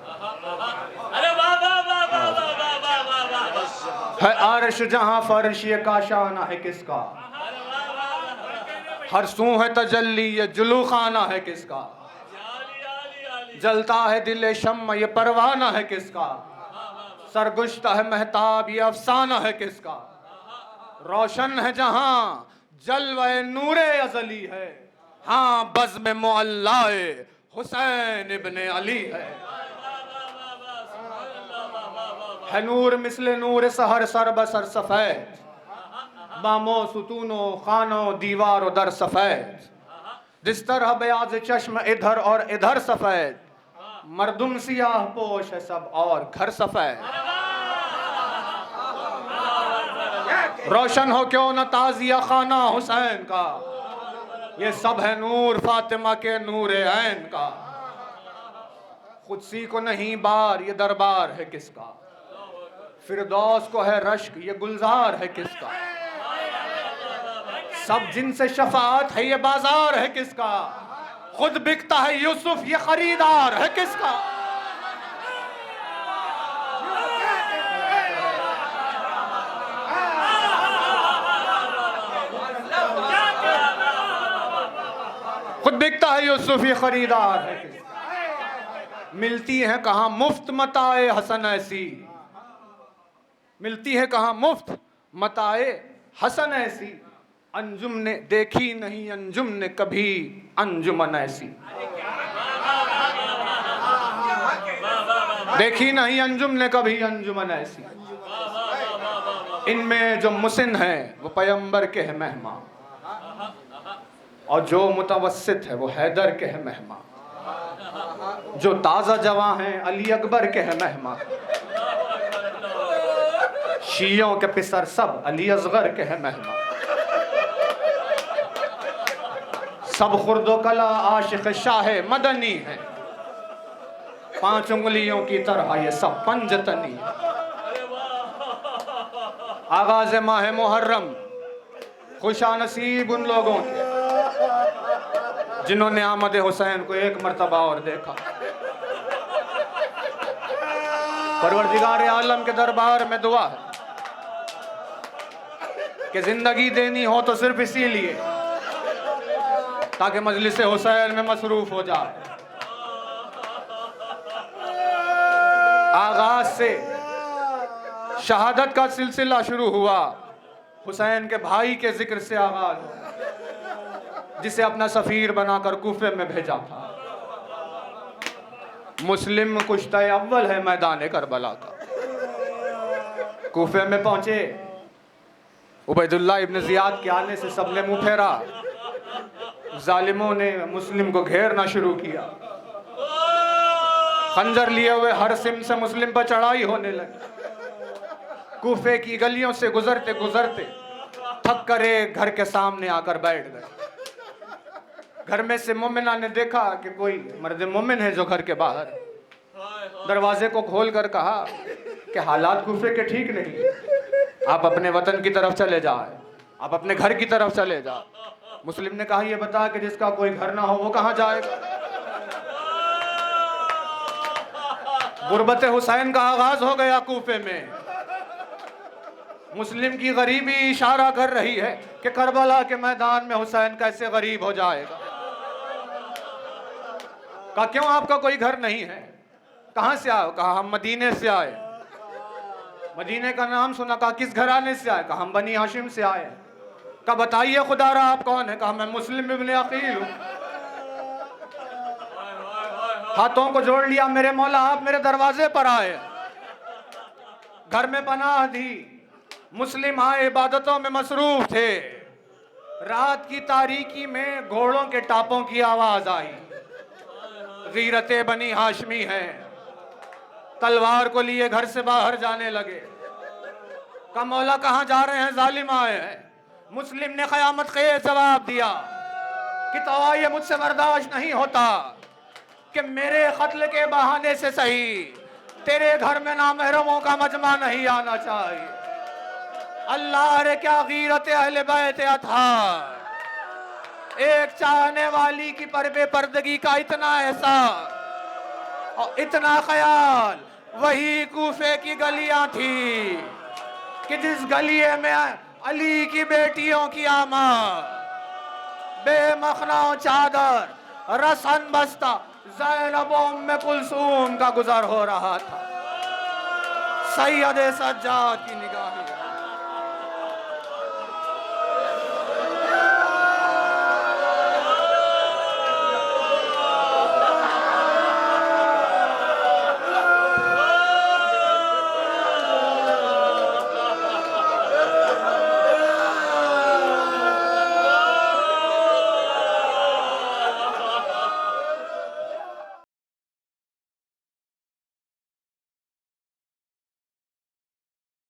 अरे वाह वाह वाह वाह वाह वाह वाह वाह। है आरश जहां फर्श ये काशाना है किसका, हर सू है तजल्ली ये जुलू खाना है किसका, जलता है दिल शम्म ये परवाना है किसका, सरगुश्ता है महताब ये अफसाना है किसका, रोशन है जहां जलवे नूरे अजली है, हाँ बज़्म मुअल्लाए हुसैन इब्ने अली है नूर मिसले नूर सहर सर बसर सफेद, बामो सुतूनो खानो दीवार दर सफेद, जिस तरह बयाज चश्म इधर और इधर सफेद, मर्दुम सियाह पोश है सब और घर सफेद, रोशन हो क्यों न ताजिया खाना हुसैन का, ये सब है नूर फातिमा के नूर ऐन का, खुदसी को नहीं बार ये दरबार है किसका, फिरदौस को है रश्क ये गुलजार है किसका, सब जिनसे शफाअत है ये बाजार है किसका, खुद बिकता है यूसुफ ये खरीदार है किसका, खुद बिकता है यूसुफ ये खरीदार है किसका, मिलती है कहाँ मुफ्त मताए हसन ऐसी, मिलती है कहाँ मुफ्त मताए हसन ऐसी, अंजुम ने देखी नहीं अंजुम ने कभी अंजुमन ऐसी, देखी नहीं अंजुम ने कभी अंजुमन ऐसी, इनमें जो मुसिन है वो पैगंबर के है मेहमान, और जो मुतवस्सित है वो हैदर के है मेहमान, जो ताज़ा जवां हैं अली अकबर के है मेहमान, शियों के पिसर सब अली असगर के है मेहमान, सब खुर्दो कला आशिक शाह मदनी है, 5 उंगलियों की तरह ये सब पंजतनी है, आगाज माह मुहर्रम खुशा नसीब उन लोगों के जिन्होंने आमद हुसैन को एक मर्तबा और देखा, परवरदिगार आलम के दरबार में दुआ है कि जिंदगी देनी हो तो सिर्फ इसीलिए ताकि मजलिस हुसैन में मसरूफ हो जाए। आगाज से शहादत का सिलसिला शुरू हुआ, हुसैन के भाई के जिक्र से आगाज, जिसे अपना सफीर बनाकर कूफे में भेजा था। मुस्लिम कुश्ता अव्वल है मैदान करबला का। कूफे में पहुंचे, उबैदुल्लाह इब्न जियाद के आने से सबने मुंह फेरा, जालिमों ने मुस्लिम को घेरना शुरू किया, खंजर लिए हुए हर सिम से मुस्लिम पर चढ़ाई होने लगी। कूफे की गलियों से गुजरते गुजरते थक कर एक घर के सामने आकर बैठ गए। घर में से मोमिना ने देखा कि कोई मर्द मोमिन है जो घर के बाहर। दरवाजे को खोलकर कहा कि हालात कूफे के ठीक नहीं, आप अपने वतन की तरफ चले जाए, आप अपने घर की तरफ चले जाओ। मुस्लिम ने कहा, ये बता कि जिसका कोई घर ना हो वो कहाँ जाएगा। गुर्बत हुसैन का आगाज हो गया कूफे में। मुस्लिम की गरीबी इशारा कर रही है कि करबला के मैदान में हुसैन कैसे गरीब हो जाएगा। कहा, क्यों आपका कोई घर नहीं है, कहां से आए? कहा, हम मदीने से आए। मदीने का नाम सुना। कहा, किस घराने से आए? कहा, हम बनी हाशिम से आए। कहा, बताइए खुदारा आप कौन है? कहा, मैं मुस्लिम इब्न अकील हूं। हाथों को जोड़ लिया, मेरे मौला आप मेरे दरवाजे पर आए, घर में पनाह दी। मुस्लिम आए, इबादतों में मसरूफ थे। रात की तारीकी में घोड़ों के टापों की आवाज आई। गीरते बनी हाशमी है, तलवार को लिए घर से बाहर जाने लगे। कहा, मौला कहां जा रहे हैं? जालिम आए हैं। मुस्लिम ने क़यामत के जवाब दिया कि तो ये मुझसे बर्दाश्त नहीं होता कि मेरे कत्ल के बहाने से सही तेरे घर में नामहरमों का मजमा नहीं आना चाहिए। अल्लाह रे क्या गीरत अहले बैत अतहार। एक चाहने वाली की परबे पर्दगी का इतना एहसास और इतना ख्याल, वही कूफे की गलियां थी कि जिस गलिये में अली की बेटियों की आमद, बेमखना चादर रसन बस्ता ज़ैनब उम्मे कुलसूम का गुजर हो रहा था। सैयद सज्जाद की